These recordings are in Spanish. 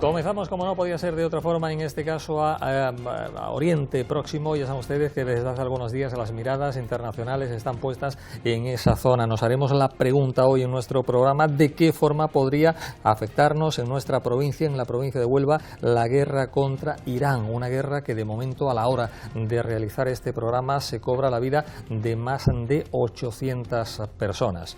Comenzamos, como no podía ser de otra forma, en este caso a Oriente Próximo. Ya saben ustedes que desde hace algunos días las miradas internacionales están puestas en esa zona. Nos haremos la pregunta hoy en nuestro programa de qué forma podría afectarnos en nuestra provincia, en la provincia de Huelva, la guerra contra Irán. Una guerra que de momento, a la hora de realizar este programa, se cobra la vida de más de 800 personas.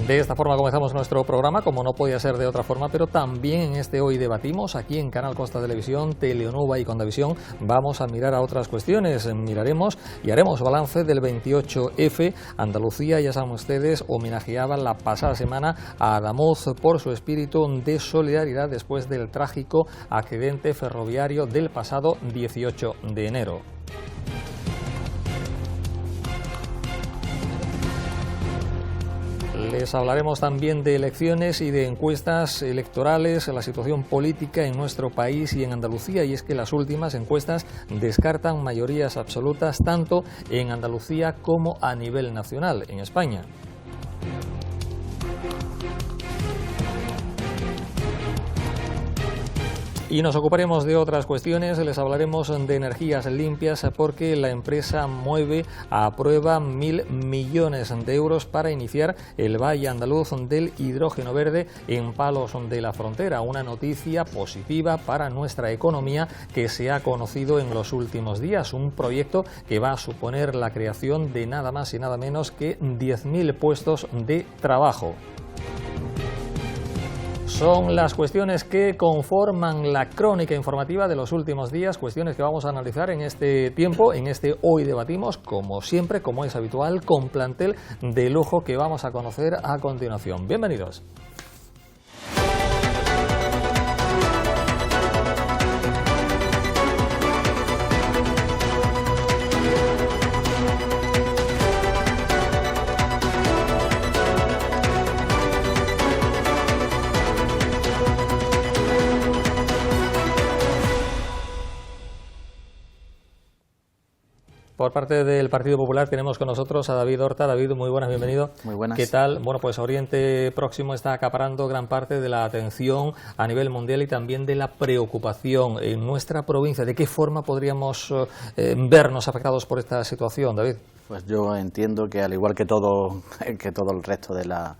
De esta forma comenzamos nuestro programa, como no podía ser de otra forma, pero también en este Hoy Debatimos, aquí en Canal Costa Televisión, Telenova y Condavisión, vamos a mirar a otras cuestiones. Miraremos y haremos balance del 28F. Andalucía, ya saben ustedes, homenajeaba la pasada semana a Adamuz por su espíritu de solidaridad después del trágico accidente ferroviario del pasado 18 de enero. Les hablaremos también de elecciones y de encuestas electorales, la situación política en nuestro país y en Andalucía, y es que las últimas encuestas descartan mayorías absolutas tanto en Andalucía como a nivel nacional, en España. Y nos ocuparemos de otras cuestiones, les hablaremos de energías limpias porque la empresa Moeve aprueba 1.000 millones de euros para iniciar el Valle Andaluz del hidrógeno verde en Palos de la Frontera. Una noticia positiva para nuestra economía que se ha conocido en los últimos días. Un proyecto que va a suponer la creación de nada más y nada menos que 10.000 puestos de trabajo. Son las cuestiones que conforman la crónica informativa de los últimos días, cuestiones que vamos a analizar en este tiempo, en este Hoy Debatimos, como siempre, como es habitual, con plantel de lujo que vamos a conocer a continuación. Bienvenidos. Por parte del Partido Popular tenemos con nosotros a David Horta. David, muy buenas, bienvenido. Muy buenas. ¿Qué tal? Bueno, pues Oriente Próximo está acaparando gran parte de la atención a nivel mundial y también de la preocupación en nuestra provincia. ¿De qué forma podríamos vernos afectados por esta situación, David? Pues yo entiendo que al igual que todo el resto de la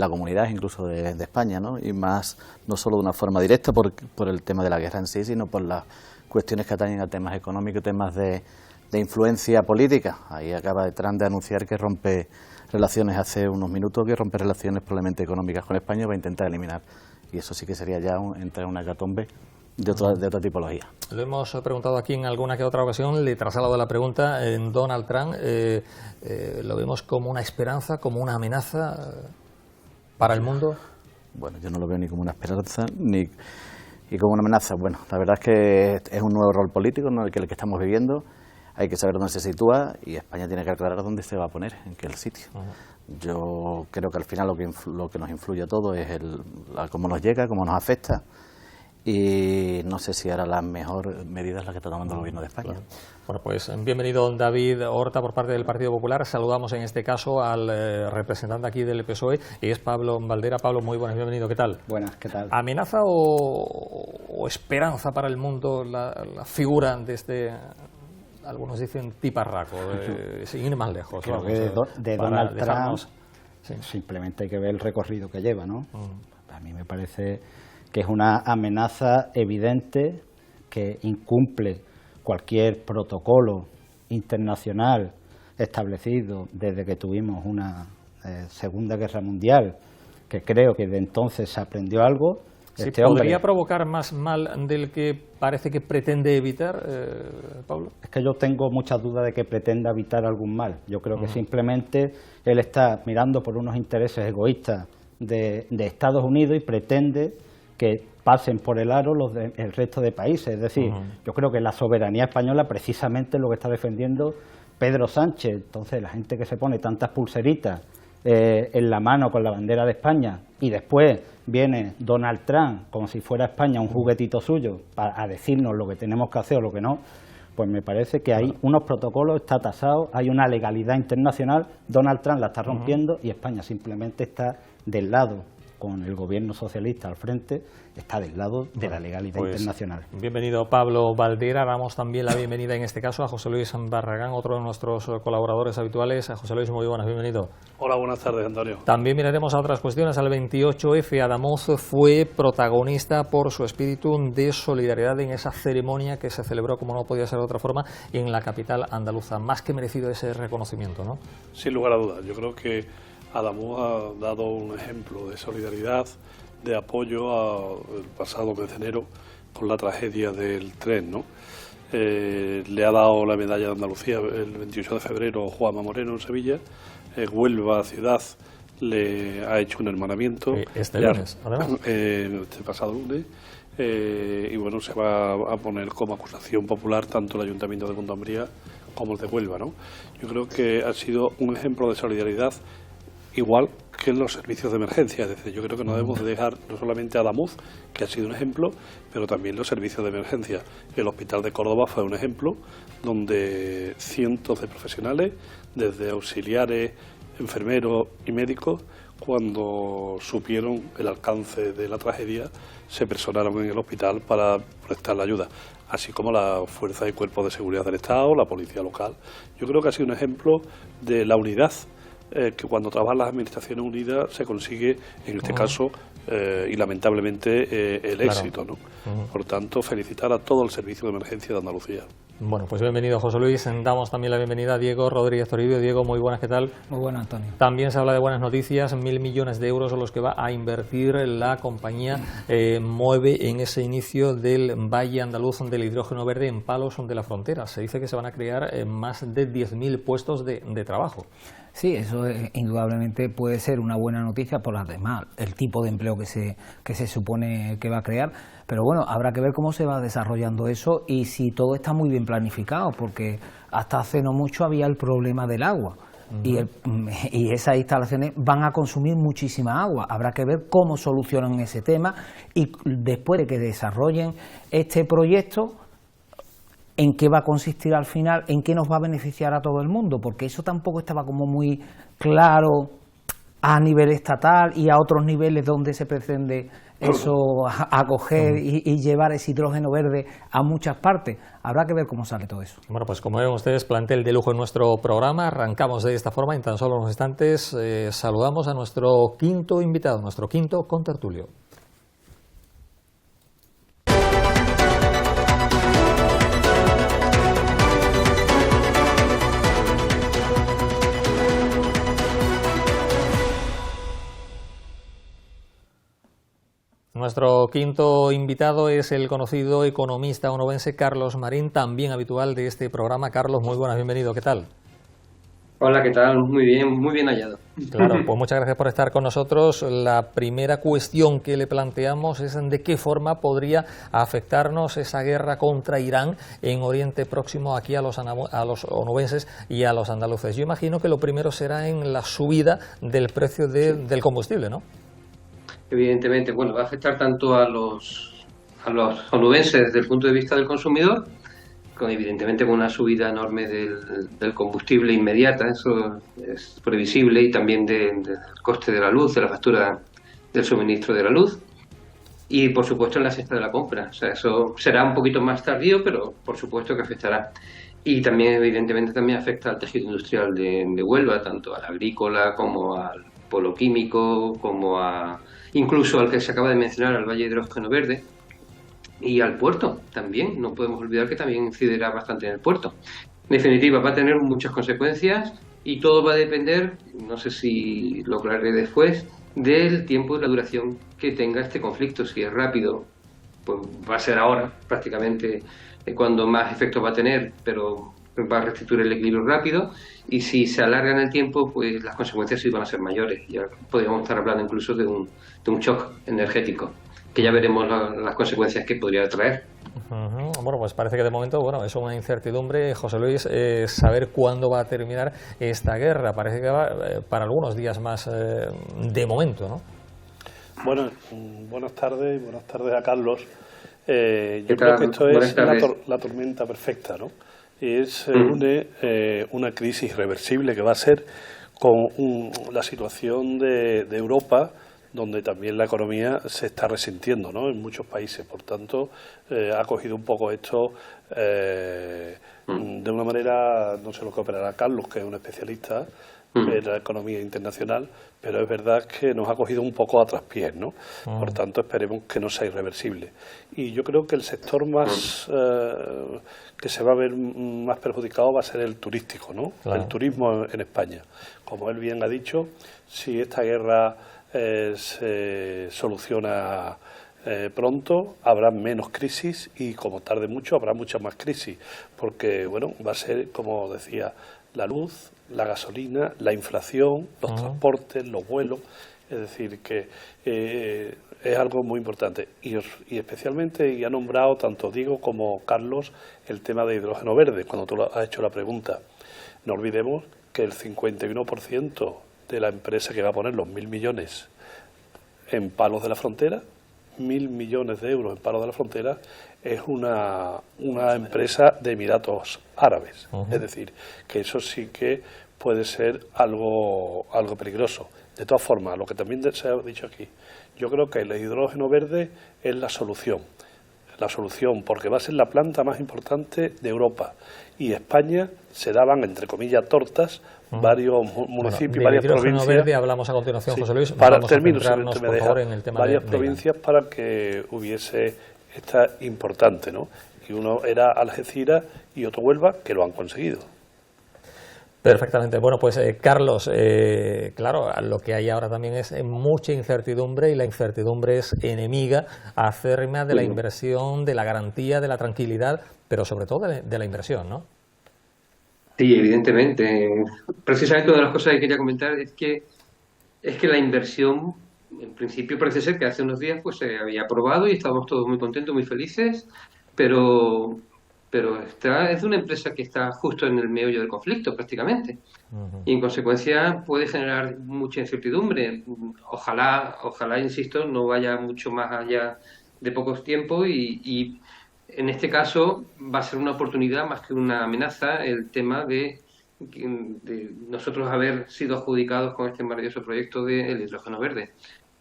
comunidad, incluso de España, ¿no? Y más, no solo de una forma directa por el tema de la guerra en sí, sino por las cuestiones que atañen a temas económicos, temas de influencia política. Ahí acaba Trump de anunciar que rompe relaciones hace unos minutos, que rompe relaciones probablemente económicas con España, va a intentar eliminar. Y eso sí que sería ya entrar en una hecatombe de otra tipología. Lo hemos preguntado aquí en alguna que otra ocasión, le traslado la pregunta. En Donald Trump, ¿lo vemos como una esperanza, como una amenaza para el mundo? Bueno, yo no lo veo ni como una esperanza ni como una amenaza. Bueno, la verdad es que es un nuevo rol político, ¿no? el que estamos viviendo. Hay que saber dónde se sitúa y España tiene que aclarar dónde se va a poner, en qué sitio. Yo creo que al final lo que nos influye a todos es cómo nos llega, cómo nos afecta, y no sé si ahora las mejores medidas las que está tomando el Gobierno de España. Bueno, pues bienvenido David Horta por parte del Partido Popular. Saludamos en este caso al representante aquí del PSOE, y es Pablo Valdera. Pablo, muy buenas, bienvenido, ¿qué tal? Buenas, ¿qué tal? ¿Amenaza o esperanza para el mundo la figura de este, algunos dicen, tiparraco, sin ir más lejos? Creo que de Donald Trump simplemente hay que ver el recorrido que lleva, ¿no? A mí me parece que es una amenaza evidente que incumple cualquier protocolo internacional establecido desde que tuvimos una Segunda Guerra Mundial, que creo que de entonces se aprendió algo. Sí, ¿podría provocar más mal del que parece que pretende evitar, Pablo? Es que yo tengo muchas dudas de que pretenda evitar algún mal. Yo creo que simplemente él está mirando por unos intereses egoístas de Estados Unidos y pretende que pasen por el aro el resto de países. Es decir, yo creo que la soberanía española precisamente es lo que está defendiendo Pedro Sánchez. Entonces, la gente que se pone tantas pulseritas en la mano con la bandera de España y después viene Donald Trump como si fuera España un juguetito suyo a decirnos lo que tenemos que hacer o lo que no, pues me parece que hay unos protocolos, está tasado, hay una legalidad internacional, Donald Trump la está rompiendo y España simplemente está del lado con el gobierno socialista al frente, está del lado de la legalidad internacional. Bienvenido Pablo Valdera. Damos también la bienvenida en este caso a José Luis Barragán, otro de nuestros colaboradores habituales. A José Luis, muy buenas, bienvenido. Hola, buenas tardes, Antonio. También miraremos a otras cuestiones. Al 28F, Adamuz fue protagonista por su espíritu de solidaridad en esa ceremonia que se celebró, como no podía ser de otra forma, en la capital andaluza. Más que merecido ese reconocimiento, ¿no? Sin lugar a dudas. Yo creo que Adamuz ha dado un ejemplo de solidaridad, de apoyo al pasado mes de enero con la tragedia del tren, ¿no? Le ha dado la medalla de Andalucía el 28 de febrero Juanma Moreno en Sevilla. Huelva ciudad le ha hecho un hermanamiento este lunes, además. Este pasado lunes, y bueno, se va a poner como acusación popular tanto el Ayuntamiento de Montumbría como el de Huelva, ¿no? Yo creo que ha sido un ejemplo de solidaridad igual que en los servicios de emergencia. Es decir, yo creo que no debemos dejar no solamente a Adamuz, que ha sido un ejemplo, pero también los servicios de emergencia. El Hospital de Córdoba fue un ejemplo donde cientos de profesionales, desde auxiliares, enfermeros y médicos, cuando supieron el alcance de la tragedia, se personaron en el hospital para prestar la ayuda, así como la fuerza y cuerpos de seguridad del Estado, la policía local. Yo creo que ha sido un ejemplo de la unidad que cuando trabajan las administraciones unidas se consigue, en este caso, y lamentablemente, el éxito, ¿no? Por tanto, felicitar a todo el servicio de emergencia de Andalucía. Bueno, pues bienvenido José Luis. Damos también la bienvenida a Diego Rodríguez Toribio. Diego, muy buenas, ¿qué tal? Muy buenas, Antonio. También se habla de buenas noticias, 1.000 millones de euros son los que va a invertir la compañía MOVE en ese inicio del Valle Andaluz del hidrógeno verde en Palos de la Frontera. Se dice que se van a crear más de 10.000 puestos de trabajo. Sí, eso indudablemente puede ser una buena noticia por las demás, el tipo de empleo que se supone que va a crear, pero bueno, habrá que ver cómo se va desarrollando eso y si todo está muy bien planificado, porque hasta hace no mucho había el problema del agua. Y esas instalaciones van a consumir muchísima agua. Habrá que ver cómo solucionan ese tema y después de que desarrollen este proyecto, en qué va a consistir al final, en qué nos va a beneficiar a todo el mundo, porque eso tampoco estaba como muy claro a nivel estatal y a otros niveles donde se pretende eso acoger y llevar ese hidrógeno verde a muchas partes. Habrá que ver cómo sale todo eso. Bueno, pues como ven ustedes, plantel de lujo en nuestro programa. Arrancamos de esta forma, en tan solo unos instantes saludamos a nuestro quinto invitado, nuestro quinto contertulio. Nuestro quinto invitado es el conocido economista onubense Carlos Marín, también habitual de este programa. Carlos, muy buenas, bienvenido, ¿qué tal? Hola, ¿qué tal? Muy bien hallado. Claro, pues muchas gracias por estar con nosotros. La primera cuestión que le planteamos es de qué forma podría afectarnos esa guerra contra Irán en Oriente Próximo aquí a los onubenses y a los andaluces. Yo imagino que lo primero será en la subida del precio del combustible, ¿no? Evidentemente, bueno, va a afectar tanto a los onubenses desde el punto de vista del consumidor, evidentemente con una subida enorme del combustible inmediata, eso es previsible, y también del coste de la luz, de la factura del suministro de la luz, y por supuesto en la cesta de la compra. O sea, eso será un poquito más tardío, pero por supuesto que afectará. Y también, evidentemente, también afecta al tejido industrial de Huelva, tanto al agrícola como al polo químico, como incluso al que se acaba de mencionar, al Valle de Hidrógeno Verde, y al puerto también. No podemos olvidar que también incidirá bastante en el puerto. En definitiva, va a tener muchas consecuencias y todo va a depender, no sé si lo aclararé después, del tiempo y la duración que tenga este conflicto. Si es rápido, pues va a ser ahora prácticamente cuando más efecto va a tener, pero va a restituir el equilibrio rápido, y si se alarga en el tiempo, pues las consecuencias sí van a ser mayores. Ya podríamos estar hablando incluso de un shock energético, que ya veremos las consecuencias que podría traer. Bueno, pues parece que de momento, es una incertidumbre, José Luis, saber cuándo va a terminar esta guerra. Parece que va para algunos días más de momento, ¿no? Bueno, buenas tardes a Carlos. Yo creo que esto es la tormenta perfecta, ¿no? Se une una crisis irreversible que va a ser con la situación de Europa donde también la economía se está resintiendo, ¿no?, en muchos países. Por tanto, ha cogido un poco esto de una manera, no sé lo que operará Carlos, que es un especialista en la economía internacional, pero es verdad que nos ha cogido un poco a traspiés, ¿no? Por tanto, esperemos que no sea irreversible. Y yo creo que el sector más que se va a ver más perjudicado va a ser el turístico, ¿no? Claro. El turismo en España. Como él bien ha dicho, si esta guerra se soluciona pronto, habrá menos crisis, y como tarde mucho habrá mucha más crisis, porque bueno, va a ser, como decía, la luz, la gasolina, la inflación, los transportes, los vuelos. Es decir, que es algo muy importante. Y especialmente, y ha nombrado tanto Diego como Carlos el tema de hidrógeno verde, cuando tú has hecho la pregunta. No olvidemos que el 51% de la empresa que va a poner los 1.000 millones en Palos de la Frontera, 1.000 millones de euros en Palos de la Frontera, es una empresa de Emiratos Árabes. Es decir, que eso sí que puede ser algo peligroso. De todas formas, lo que también se ha dicho aquí, yo creo que el hidrógeno verde es la solución. La solución, porque va a ser la planta más importante de Europa. Y España se daban, entre comillas, tortas, varios municipios, varias provincias. Verde hablamos a continuación, Sí, José Luis. Vamos a centrarnos, simplemente me por deja favor, en el tema varias de provincias para que hubiese esta importante, ¿no? Y uno era Algeciras y otro Huelva, que lo han conseguido. Perfectamente. Bueno, pues Carlos, claro, lo que hay ahora también es mucha incertidumbre, y la incertidumbre es enemiga acérrima de la inversión, de la garantía, de la tranquilidad, pero sobre todo de la inversión, ¿no? Sí, evidentemente. Precisamente una de las cosas que quería comentar es que la inversión, en principio parece ser que hace unos días pues se había aprobado y estábamos todos muy contentos, muy felices, pero es una empresa que está justo en el meollo del conflicto prácticamente. Y en consecuencia puede generar mucha incertidumbre. Ojalá, insisto, no vaya mucho más allá de pocos tiempos, y en este caso va a ser una oportunidad más que una amenaza el tema de nosotros haber sido adjudicados con este maravilloso proyecto del hidrógeno verde,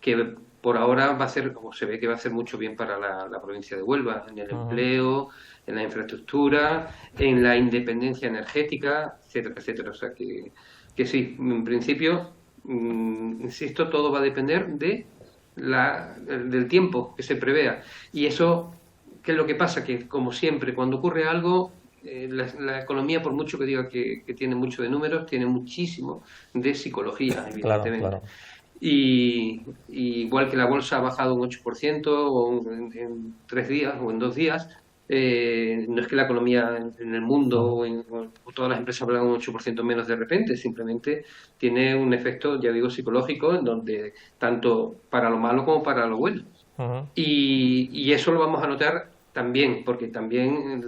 que por ahora va a ser, como se ve que va a hacer mucho bien para la provincia de Huelva, en el empleo, en la infraestructura, en la independencia energética, etcétera, etcétera. O sea que sí, en principio, insisto, todo va a depender del tiempo que se prevea. Y eso, ¿qué es lo que pasa? Que como siempre, cuando ocurre algo, la economía, por mucho que diga que tiene mucho de números, tiene muchísimo de psicología, evidentemente. Claro. Y igual que la bolsa ha bajado un 8% o en 3 días o en 2 días, no es que la economía en el mundo o todas las empresas valgan un 8% menos de repente, simplemente tiene un efecto, ya digo, psicológico, en donde tanto para lo malo como para lo bueno. Y eso lo vamos a notar también, porque también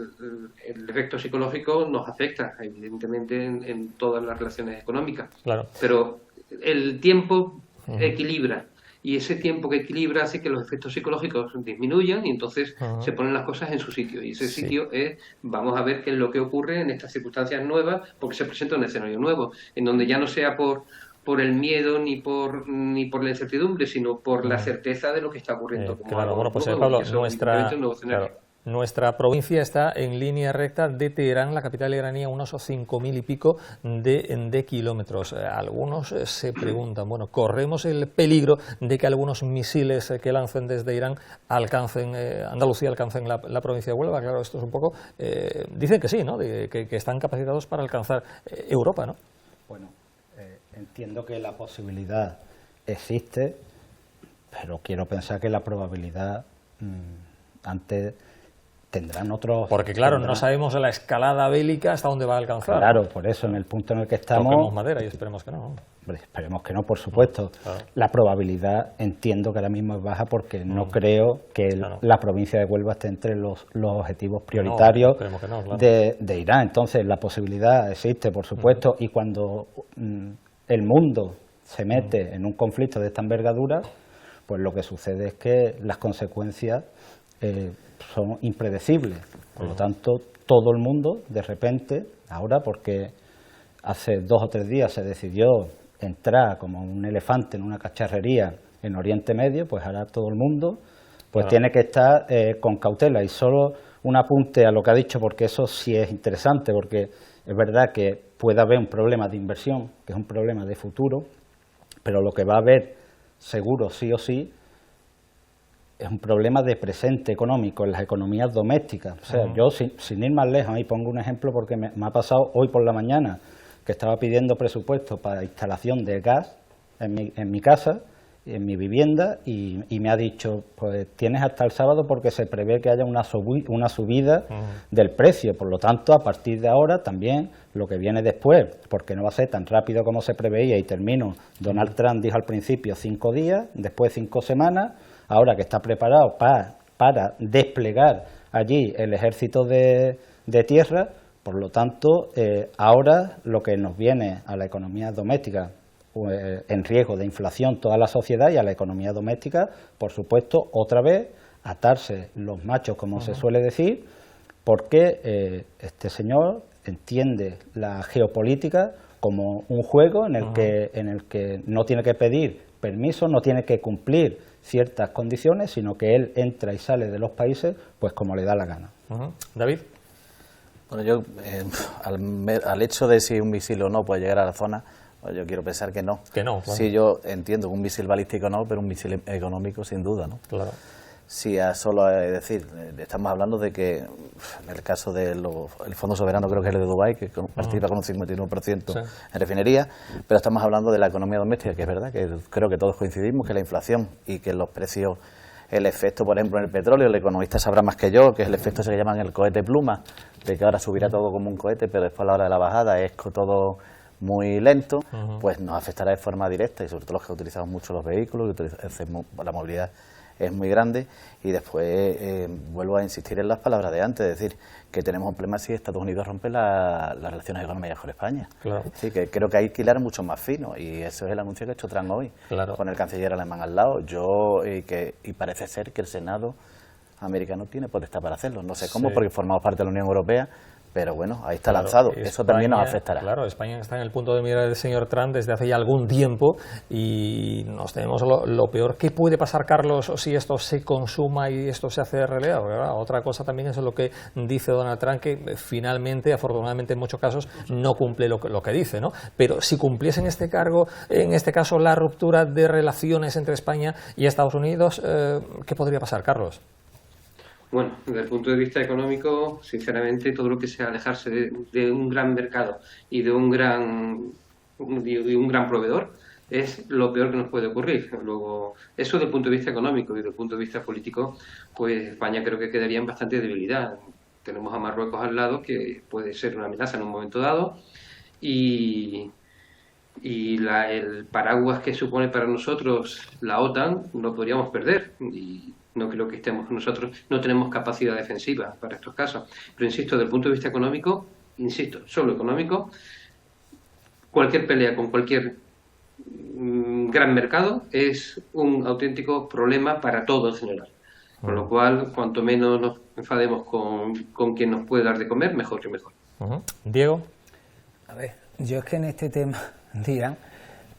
el efecto psicológico nos afecta, evidentemente, en todas las relaciones económicas. Claro. Pero el tiempo equilibra, y ese tiempo que equilibra hace que los efectos psicológicos disminuyan, y entonces se ponen las cosas en su sitio. Y ese sitio es, vamos a ver qué es lo que ocurre en estas circunstancias nuevas, porque se presenta un escenario nuevo, en donde ya no sea por el miedo ni por la incertidumbre, sino por la certeza de lo que está ocurriendo. Claro, bueno, pues Pablo, nuestra provincia está en línea recta de Teherán, la capital iraní, a unos 5.000 y pico de kilómetros. Algunos se preguntan, bueno, ¿corremos el peligro de que algunos misiles que lancen desde Irán alcancen Andalucía, alcancen la provincia de Huelva? Claro, esto es un poco... dicen que sí, ¿no?, que están capacitados para alcanzar Europa, ¿no? Bueno, entiendo que la posibilidad existe, pero quiero pensar que la probabilidad antes tendrán otros... Porque claro, no sabemos la escalada bélica hasta dónde va a alcanzar. Claro, por eso en el punto en el que estamos... Toquemos madera y esperemos que no. Esperemos que no, por supuesto. Claro. La probabilidad entiendo que ahora mismo es baja, porque no creo que la provincia de Huelva esté entre los objetivos prioritarios de Irán. Entonces la posibilidad existe, por supuesto, y cuando el mundo se mete en un conflicto de esta envergadura, pues lo que sucede es que las consecuencias son impredecibles. Por lo tanto, todo el mundo, de repente, ahora, porque hace 2 o 3 días se decidió entrar como un elefante en una cacharrería en Oriente Medio, pues ahora todo el mundo pues tiene que estar con cautela. Y solo un apunte a lo que ha dicho, porque eso sí es interesante, porque es verdad que puede haber un problema de inversión, que es un problema de futuro, pero lo que va a haber seguro sí o sí es un problema de presente económico en las economías domésticas. O sea, yo sin ir más lejos, ahí pongo un ejemplo porque me ha pasado hoy por la mañana que estaba pidiendo presupuesto para instalación de gas en mi casa, en mi vivienda, y me ha dicho, pues tienes hasta el sábado porque se prevé que haya una subida del precio. Por lo tanto, a partir de ahora también lo que viene después, porque no va a ser tan rápido como se preveía, y termino, Donald Trump dijo al principio 5 días, después 5 semanas, ahora que está preparado para desplegar allí el ejército de tierra. Por lo tanto, ahora lo que nos viene a la economía doméstica, en riesgo de inflación toda la sociedad, y a la economía doméstica, por supuesto, otra vez atarse los machos, como se suele decir, porque este señor entiende la geopolítica como un juego en el que no tiene que pedir permiso, no tiene que cumplir ciertas condiciones, sino que él entra y sale de los países pues como le da la gana. David. Bueno, yo al hecho de si un misil o no puede llegar a la zona, yo quiero pensar que no. Que no, claro. Sí, yo entiendo que un misil balístico no, pero un misil económico sin duda, ¿no? Claro. Sí, solo es decir, estamos hablando de que en el caso del Fondo Soberano, creo que es el de Dubái, que participa con un 51% en refinería, pero estamos hablando de la economía doméstica, que es verdad, que creo que todos coincidimos, que la inflación y que los precios, el efecto, por ejemplo, en el petróleo, el economista sabrá más que yo, que es el efecto ese que llaman el cohete pluma, de que ahora subirá todo como un cohete, pero después a la hora de la bajada es todo muy lento, pues nos afectará de forma directa, y sobre todo los que utilizamos mucho los vehículos, que la movilidad es muy grande. Y después vuelvo a insistir en las palabras de antes, es decir, que tenemos un problema si Estados Unidos rompe las relaciones económicas con España. Claro. Sí, que creo que hay que hilar mucho más fino, y eso es el anuncio que ha hecho Trump hoy, con el canciller alemán al lado. Y parece ser que el Senado americano tiene potestad para hacerlo, no sé cómo, porque formamos parte de la Unión Europea. Pero bueno, ahí está lanzado. Eso también nos afectará. Claro, España está en el punto de mira del señor Trump desde hace ya algún tiempo, y nos tenemos lo peor. ¿Qué puede pasar, Carlos, si esto se consuma y esto se hace realidad? ¿Verdad? Otra cosa también es lo que dice Donald Trump, que finalmente, afortunadamente en muchos casos, no cumple lo que dice, ¿no? Pero si cumpliese en este caso la ruptura de relaciones entre España y Estados Unidos, ¿qué podría pasar, Carlos? Bueno, desde el punto de vista económico, sinceramente, todo lo que sea alejarse de un gran mercado y de un gran proveedor es lo peor que nos puede ocurrir. Luego, eso desde el punto de vista económico, y desde el punto de vista político, pues España creo que quedaría en bastante debilidad. Tenemos a Marruecos al lado, que puede ser una amenaza en un momento dado, y el paraguas que supone para nosotros la OTAN lo podríamos perder, y no creo que nosotros no tenemos capacidad defensiva para estos casos. Pero insisto, desde el punto de vista económico, solo económico, cualquier pelea con cualquier gran mercado es un auténtico problema para todo en general. Con lo cual, cuanto menos nos enfademos con quien nos puede dar de comer, mejor que mejor. Diego. A ver, yo es que en este tema, Irán,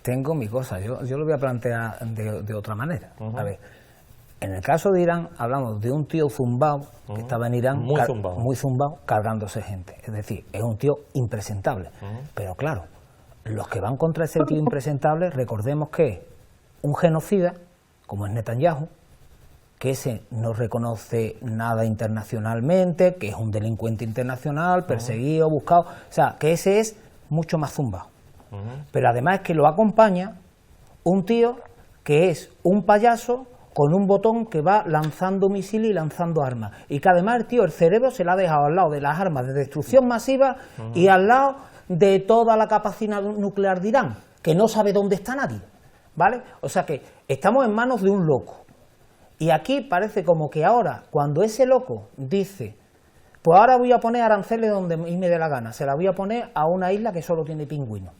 tengo mi cosa. Yo lo voy a plantear de otra manera. A ver, en el caso de Irán hablamos de un tío zumbao que estaba en Irán, muy zumbao, cargándose gente. Es decir, es un tío impresentable. Pero claro, los que van contra ese tío impresentable, recordemos que es un genocida, como es Netanyahu, que ese no reconoce nada internacionalmente, que es un delincuente internacional, perseguido, buscado. O sea, que ese es mucho más zumbao. Pero además es que lo acompaña un tío que es un payaso con un botón que va lanzando misiles y lanzando armas. Y que además el cerebro se lo ha dejado al lado de las armas de destrucción masiva y al lado de toda la capacidad nuclear de Irán, que no sabe dónde está nadie, ¿vale? O sea que estamos en manos de un loco. Y aquí parece como que ahora, cuando ese loco dice, pues ahora voy a poner aranceles donde me dé la gana, se la voy a poner a una isla que solo tiene pingüinos.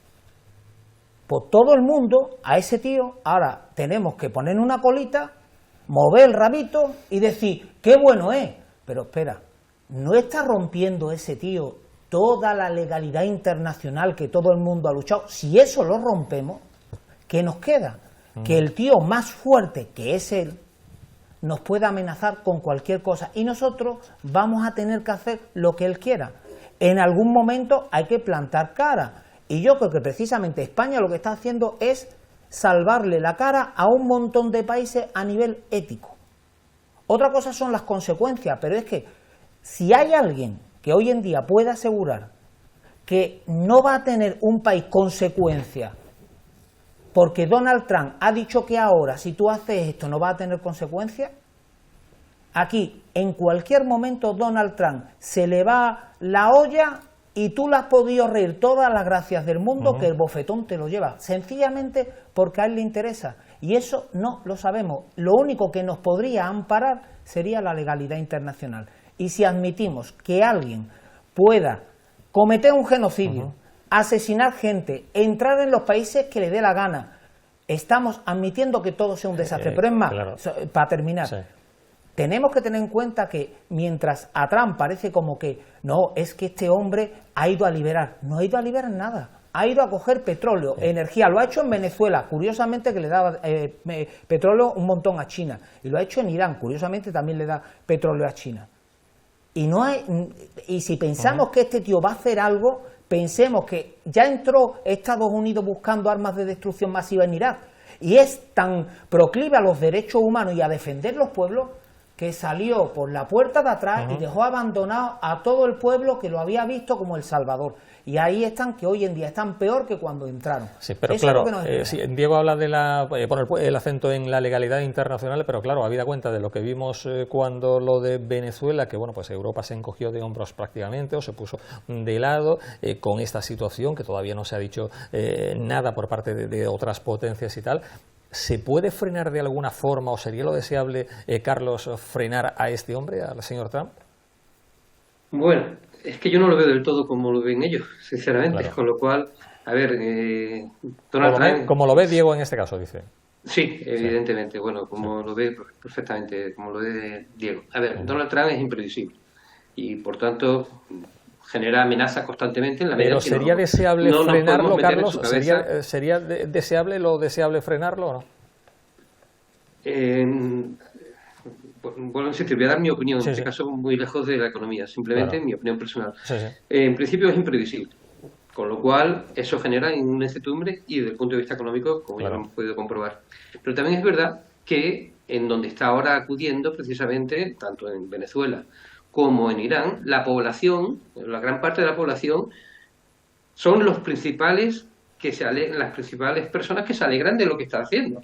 Pues todo el mundo, a ese tío, ahora tenemos que poner una colita, mover el rabito y decir, qué bueno es. Pero espera, ¿no está rompiendo ese tío toda la legalidad internacional que todo el mundo ha luchado? Si eso lo rompemos, ¿qué nos queda? que el tío más fuerte, que es él, nos puede amenazar con cualquier cosa y nosotros vamos a tener que hacer lo que él quiera. En algún momento hay que plantar cara y yo creo que precisamente España lo que está haciendo es salvarle la cara a un montón de países a nivel ético. Otra cosa son las consecuencias, pero es que si hay alguien que hoy en día pueda asegurar que no va a tener un país consecuencias porque Donald Trump ha dicho que ahora si tú haces esto no va a tener consecuencias, aquí en cualquier momento Donald Trump se le va la olla y tú le has podido reír todas las gracias del mundo que el bofetón te lo lleva, sencillamente porque a él le interesa. Y eso no lo sabemos. Lo único que nos podría amparar sería la legalidad internacional. Y si admitimos que alguien pueda cometer un genocidio, asesinar gente, entrar en los países que le dé la gana, estamos admitiendo que todo sea un desastre. Pero es más, claro. Para terminar, tenemos que tener en cuenta que mientras a Trump parece como que no, es que este hombre ha ido a liberar, no ha ido a liberar nada. Ha ido a coger petróleo, energía, lo ha hecho en Venezuela, curiosamente que le daba petróleo un montón a China, y lo ha hecho en Irán, curiosamente también le da petróleo a China. Y si pensamos que este tío va a hacer algo, pensemos que ya entró Estados Unidos buscando armas de destrucción masiva en Irak, y es tan proclive a los derechos humanos y a defender los pueblos, que salió por la puerta de atrás y dejó abandonado a todo el pueblo que lo había visto como El Salvador. Y ahí están, que hoy en día están peor que cuando entraron. Sí, pero eso claro, es Diego habla de poner el acento en la legalidad internacional, pero claro, habida cuenta de lo que vimos cuando lo de Venezuela, que bueno, pues Europa se encogió de hombros prácticamente o se puso de lado con esta situación, que todavía no se ha dicho nada por parte de otras potencias y tal. ¿Se puede frenar de alguna forma o sería lo deseable, Carlos, frenar a este hombre, al señor Trump? Bueno, es que yo no lo veo del todo como lo ven ellos, sinceramente, Claro. Con lo cual, a ver, Donald Trump... Como lo ve Diego en este caso, dice. Sí, evidentemente, bueno, como lo ve perfectamente, como lo ve Diego. A ver, Donald Trump es imprevisible y por tanto genera amenazas constantemente en la medida Pero que ¿sería deseable no nos frenarlo, podemos meter en Carlos? su cabeza. ¿Sería deseable frenarlo o no? Vuelvo a insistir, voy a dar mi opinión, en Sí, este sí. caso muy lejos de la economía, simplemente Claro. mi opinión personal. Sí, sí. En principio es imprevisible, con lo cual eso genera una incertidumbre y desde el punto de vista económico, como Claro. ya hemos podido comprobar. Pero también es verdad que en donde está ahora acudiendo precisamente, tanto en Venezuela como en Irán, la población, la gran parte de la población, son los principales las principales personas que se alegran de lo que está haciendo.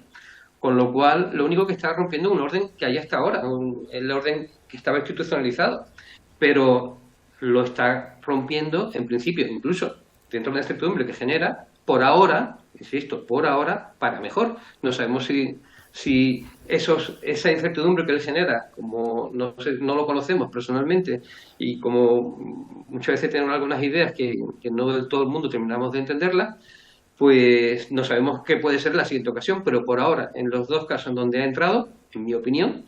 Con lo cual, lo único que está rompiendo es un orden que hay hasta ahora, el orden que estaba institucionalizado. Pero lo está rompiendo, en principio, incluso dentro de la incertidumbre que genera, por ahora, insisto, por ahora, para mejor. No sabemos si esa incertidumbre que él genera, como no lo conocemos personalmente y como muchas veces tenemos algunas ideas que no de todo el mundo terminamos de entenderlas, pues no sabemos qué puede ser la siguiente ocasión, pero por ahora, en los dos casos en donde ha entrado, en mi opinión,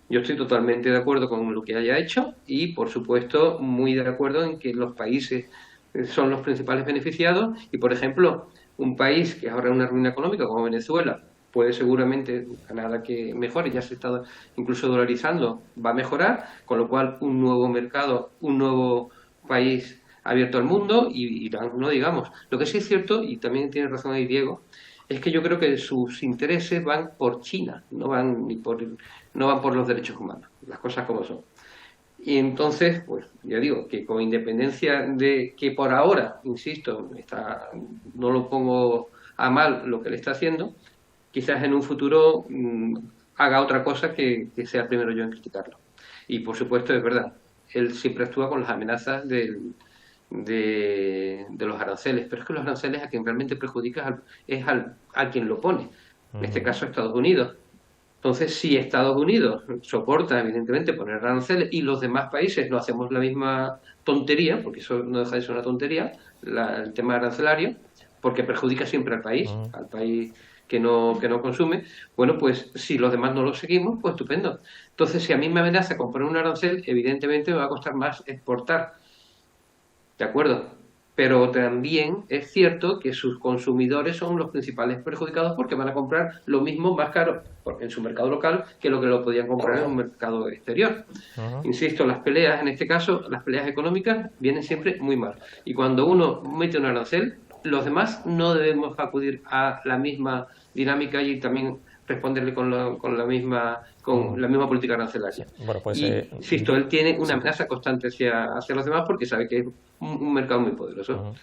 yo estoy totalmente de acuerdo con lo que haya hecho y, por supuesto, muy de acuerdo en que los países son los principales beneficiados y, por ejemplo, un país que ahora es una ruina económica como Venezuela puede seguramente, a nada que mejore, ya se está incluso dolarizando, va a mejorar, con lo cual un nuevo mercado, un nuevo país abierto al mundo y Irán, no digamos. Lo que sí es cierto, y también tiene razón ahí Diego, es que yo creo que sus intereses van por China, no van por los derechos humanos, las cosas como son. Y entonces, pues ya digo, que con independencia de que por ahora, insisto, no lo pongo a mal lo que le está haciendo, quizás en un futuro haga otra cosa que sea el primero yo en criticarlo. Y por supuesto, es verdad, él siempre actúa con las amenazas de los aranceles, pero es que los aranceles a quien realmente perjudica es a quien lo pone, en este caso Estados Unidos. Entonces, si Estados Unidos soporta, evidentemente, poner aranceles y los demás países no hacemos la misma tontería, porque eso no deja de ser una tontería, el tema arancelario, porque perjudica siempre al país que no consume, bueno, pues si los demás no lo seguimos, pues estupendo. Entonces, si a mí me amenaza con poner un arancel, evidentemente me va a costar más exportar. ¿De acuerdo? pero también es cierto que sus consumidores son los principales perjudicados porque van a comprar lo mismo más caro en su mercado local que lo podían comprar en un mercado exterior. Insisto, las peleas, en este caso, las peleas económicas vienen siempre muy mal. Y cuando uno mete un arancel, los demás no debemos acudir a la misma dinámica y también responderle con la misma política arancelaria. Bueno, pues, insisto, él tiene una amenaza constante hacia los demás porque sabe que es un mercado muy poderoso.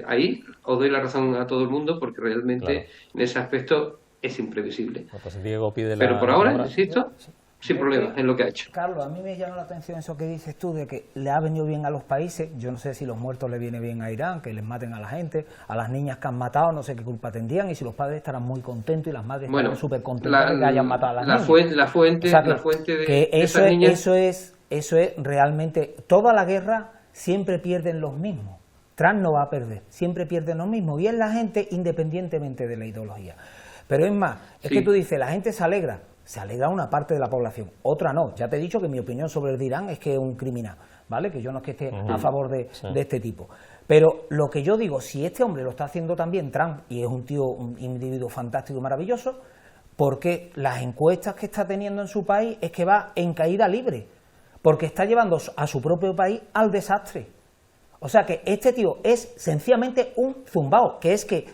Ahí os doy la razón a todo el mundo porque realmente en ese aspecto es imprevisible. Bueno, pues Diego pide pero por ahora, insisto, sin problema en lo que ha hecho. Carlos, a mí me llama la atención eso que dices tú de que le ha venido bien a los países. Yo no sé si los muertos le viene bien a Irán, que les maten a la gente, a las niñas que han matado, no sé qué culpa tendrían, y si los padres estarán muy contentos y las madres estarán súper contentas de que hayan matado a las niñas. La fuente de eso esas niñas... Eso es realmente, toda la guerra siempre pierden los mismos. Trump no va a perder, siempre pierden los mismos, y es la gente independientemente de la ideología. Pero es más, es que tú dices, la gente se alegra una parte de la población, otra no. Ya te he dicho que mi opinión sobre el de Irán es que es un criminal, ¿vale? Que yo no es que esté a favor de este tipo. Pero lo que yo digo, si este hombre lo está haciendo también Trump, y es un individuo fantástico y maravilloso, porque las encuestas que está teniendo en su país es que va en caída libre, porque está llevando a su propio país al desastre. O sea que este tío es sencillamente un zumbao, que es que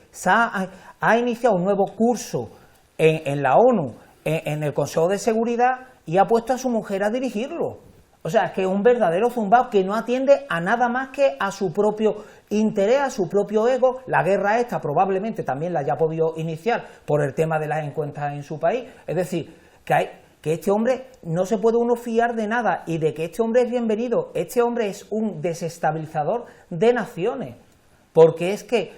ha iniciado un nuevo curso en la ONU, en el Consejo de Seguridad, y ha puesto a su mujer a dirigirlo. O sea, es que es un verdadero zumbao que no atiende a nada más que a su propio interés, a su propio ego. La guerra esta probablemente también la haya podido iniciar por el tema de las encuestas en su país. Es decir, que este hombre no se puede uno fiar de nada, y de que este hombre es bienvenido. Este hombre es un desestabilizador de naciones. Porque es que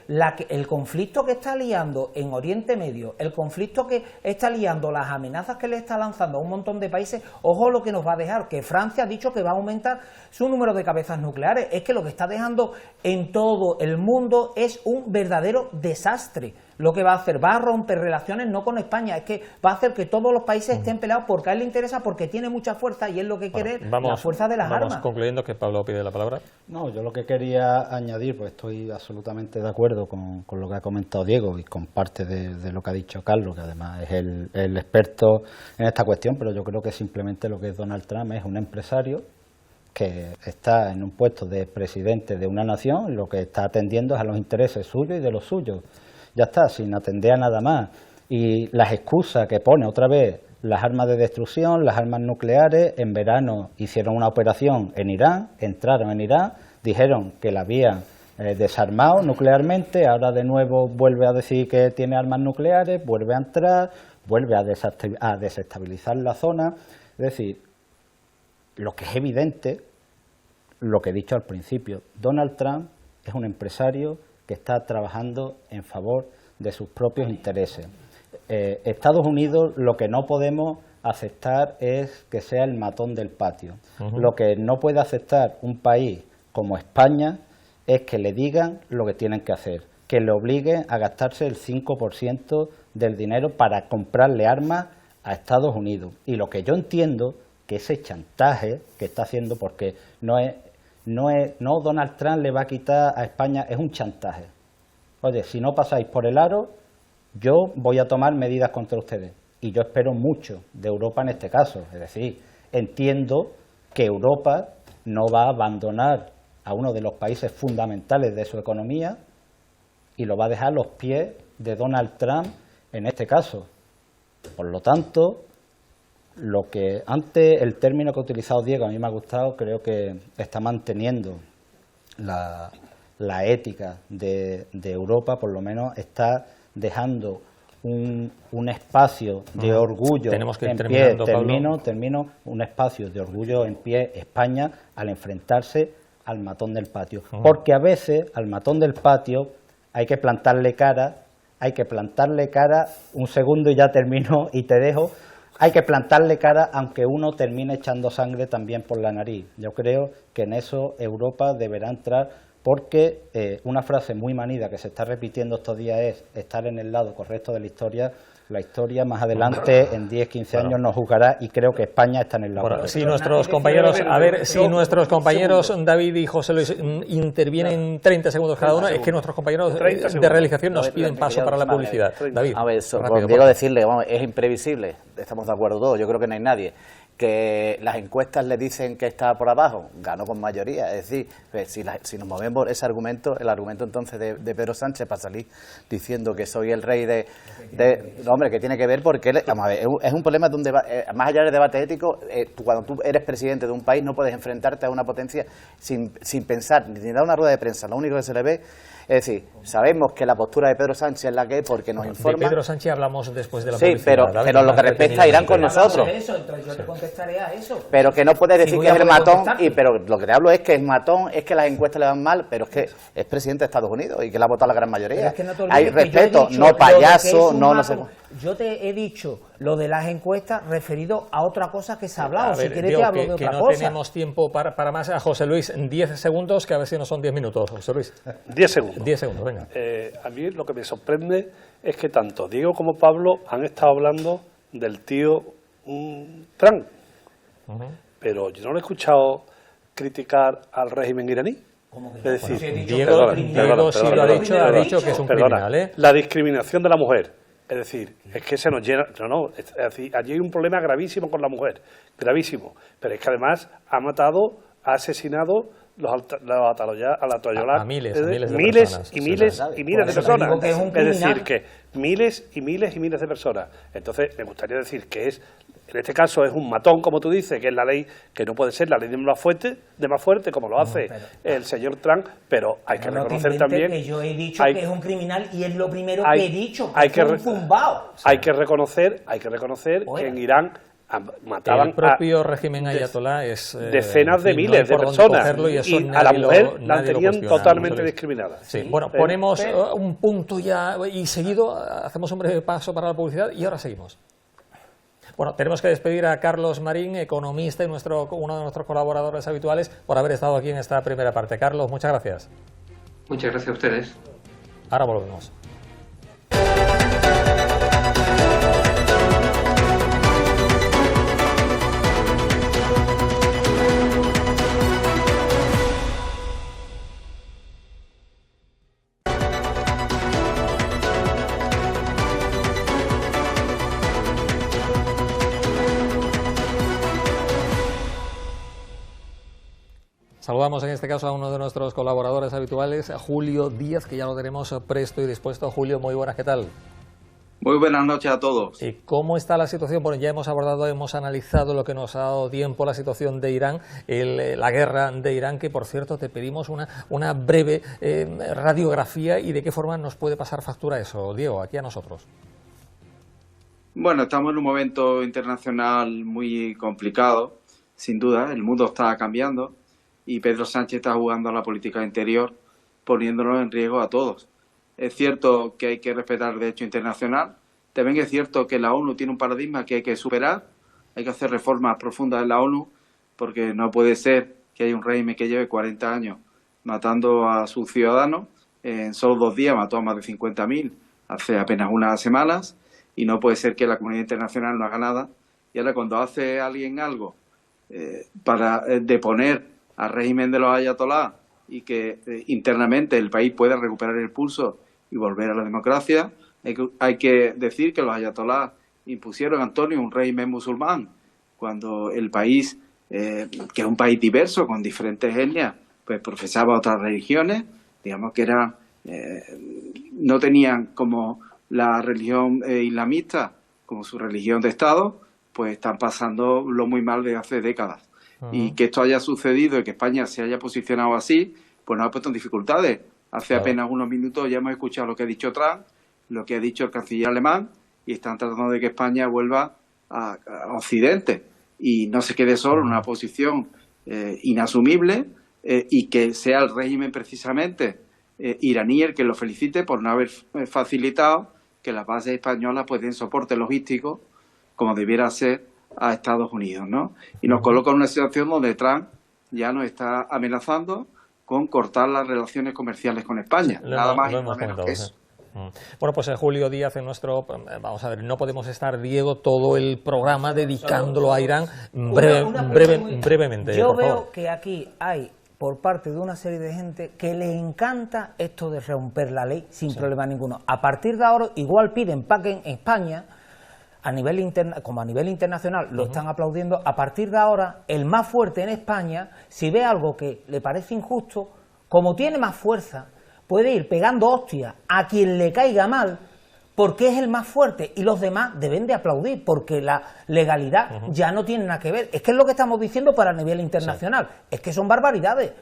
el conflicto que está liando en Oriente Medio, el conflicto que está liando, las amenazas que le está lanzando a un montón de países, ojo lo que nos va a dejar, que Francia ha dicho que va a aumentar su número de cabezas nucleares. Es que lo que está dejando en todo el mundo es un verdadero desastre. Lo que va a hacer, va a romper relaciones no con España, es que va a hacer que todos los países estén peleados porque a él le interesa, porque tiene mucha fuerza y es lo que quiere, la fuerza de las armas. Vamos concluyendo, que Pablo pide la palabra. No, yo lo que quería añadir, pues estoy absolutamente de acuerdo con lo que ha comentado Diego y con parte de lo que ha dicho Carlos, que además es el experto en esta cuestión, pero yo creo que simplemente lo que es Donald Trump es un empresario que está en un puesto de presidente de una nación y lo que está atendiendo es a los intereses suyos y de los suyos. Ya está, sin atender a nada más. Y las excusas que pone otra vez, las armas de destrucción, las armas nucleares, en verano hicieron una operación en Irán, entraron en Irán, dijeron que la habían desarmado nuclearmente, ahora de nuevo vuelve a decir que tiene armas nucleares, vuelve a entrar, vuelve a desestabilizar la zona. Es decir, lo que es evidente, lo que he dicho al principio, Donald Trump es un empresario que está trabajando en favor de sus propios intereses. Estados Unidos, lo que no podemos aceptar es que sea el matón del patio. Lo que no puede aceptar un país como España es que le digan lo que tienen que hacer, que le obliguen a gastarse el 5% del dinero para comprarle armas a Estados Unidos. Y lo que yo entiendo que ese chantaje que está haciendo, porque no Donald Trump le va a quitar a España, es un chantaje. Oye, si no pasáis por el aro, yo voy a tomar medidas contra ustedes. Y yo espero mucho de Europa en este caso. Es decir, entiendo que Europa no va a abandonar a uno de los países fundamentales de su economía y lo va a dejar a los pies de Donald Trump en este caso. Por lo tanto, lo que antes, el término que ha utilizado Diego, a mí me ha gustado, creo que está manteniendo la ética de Europa, por lo menos está dejando un espacio de orgullo Tenemos que ir en pie, terminando, termino, un espacio de orgullo en pie España al enfrentarse al matón del patio. Porque a veces al matón del patio hay que plantarle cara, un segundo y ya termino y te dejo. Hay que plantarle cara aunque uno termine echando sangre también por la nariz. Yo creo que en eso Europa deberá entrar porque una frase muy manida que se está repitiendo estos días es estar en el lado correcto de la historia. La historia más adelante, en 10, 15 años, nos juzgará y creo que España está en el lado correcto. Si nuestros compañeros, David y José Luis intervienen 30 segundos cada uno, es que nuestros compañeros de realización nos piden paso para la publicidad. David, a ver, rápido, con Diego decirle, vamos, es imprevisible, estamos de acuerdo todos, yo creo que no hay nadie. Que las encuestas le dicen que está por abajo, ganó con mayoría. Es decir, si nos movemos ese argumento, el argumento entonces de Pedro Sánchez para salir diciendo que soy el rey no, hombre, que tiene que ver porque vamos a ver, es un problema de un debate, más allá del debate ético, cuando tú eres presidente de un país no puedes enfrentarte a una potencia sin pensar, ni dar una rueda de prensa, lo único que se le ve. Es decir, sabemos que la postura de Pedro Sánchez es la que es porque nos informa. De Pedro Sánchez hablamos después de la publicidad. Sí, pero lo que respecta a Irán con nosotros. Entonces yo te contestaré a eso. Pero que no puedes decir que es el matón, pero lo que te hablo es que es matón, es que las encuestas le van mal, pero es que es presidente de Estados Unidos y que la ha votado la gran mayoría. Es que no hay respeto, no payaso, no sé. Yo te he dicho lo de las encuestas referido a otra cosa que se ha hablado. Si quieres te hablo de otra cosa. Que no tenemos tiempo para más. A José Luis, 10 segundos, que a ver si no son 10 minutos. José Luis. 10 segundos. 10 segundos, venga. A mí lo que me sorprende es que tanto Diego como Pablo han estado hablando del tío Trump. Pero yo no lo he escuchado criticar al régimen iraní. Es decir, Diego sí lo ha dicho que es un criminal. La discriminación de la mujer. Es decir, es que se nos llena... es decir, allí hay un problema gravísimo con la mujer, gravísimo. Pero es que además ha matado, ha asesinado a miles y miles de personas. Es decir, que miles y miles de personas. Entonces, me gustaría decir que en este caso es un matón, como tú dices, que es la ley, que no puede ser la ley de más fuerte, como lo hace el señor Trump, pero hay que reconocer también... que yo he dicho que es un criminal y es lo primero que he dicho, que es un zumbao. Hay que reconocer que en Irán mataban el propio régimen ayatolá es decenas de miles de personas y a la mujer la tenían totalmente discriminada. Sí. Bueno, ponemos un punto ya y seguido hacemos un breve paso para la publicidad y ahora seguimos. Bueno, tenemos que despedir a Carlos Marín, economista y uno de nuestros colaboradores habituales, por haber estado aquí en esta primera parte. Carlos, muchas gracias. Muchas gracias a ustedes. Ahora volvemos. Saludamos en este caso a uno de nuestros colaboradores habituales, a Julio Díaz, que ya lo tenemos presto y dispuesto. Julio, muy buenas, ¿qué tal? Muy buenas noches a todos. ¿Cómo está la situación? Bueno, ya hemos analizado lo que nos ha dado tiempo, la situación de Irán, la guerra de Irán, que por cierto te pedimos una breve radiografía y de qué forma nos puede pasar factura eso. Diego, aquí a nosotros. Bueno, estamos en un momento internacional muy complicado, sin duda, el mundo está cambiando y Pedro Sánchez está jugando a la política interior, poniéndonos en riesgo a todos. Es cierto que hay que respetar el derecho internacional, también es cierto que la ONU tiene un paradigma que hay que superar, hay que hacer reformas profundas en la ONU, porque no puede ser que haya un régimen que lleve 40 años matando a sus ciudadanos, en solo 2 días mató a más de 50.000, hace apenas unas semanas, y no puede ser que la comunidad internacional no haga nada, y ahora cuando hace alguien algo para deponer al régimen de los ayatolás y que internamente el país pueda recuperar el pulso y volver a la democracia, hay que decir que los ayatolás impusieron a Antonio un régimen musulmán, cuando el país, que es un país diverso, con diferentes etnias, pues profesaba otras religiones, digamos que eran, no tenían como la religión islamista como su religión de Estado, pues están pasando lo muy mal desde hace décadas. Y que esto haya sucedido y que España se haya posicionado así, pues nos ha puesto en dificultades. Hace apenas unos minutos ya hemos escuchado lo que ha dicho Trump, lo que ha dicho el canciller alemán, y están tratando de que España vuelva a Occidente y no se quede solo en una posición inasumible, y que sea el régimen precisamente iraní el que lo felicite por no haber facilitado que las bases españolas pues den soporte logístico como debiera ser a Estados Unidos, ¿no? Y nos coloca en una situación donde Trump ya nos está amenazando con cortar las relaciones comerciales con España. Nada más y nada menos que eso. Bueno, pues Julio Díaz en nuestro... Vamos a ver, no podemos estar, Diego, todo el programa dedicándolo a Irán brevemente. Yo veo que aquí hay, por parte de una serie de gente, que le encanta esto de romper la ley sin problema ninguno. A partir de ahora, igual piden para que en España, como a nivel internacional lo están aplaudiendo, a partir de ahora, el más fuerte en España, si ve algo que le parece injusto, como tiene más fuerza, puede ir pegando hostias a quien le caiga mal, porque es el más fuerte, y los demás deben de aplaudir, porque la legalidad ya no tiene nada que ver. Es que es lo que estamos diciendo para nivel internacional, es que son barbaridades.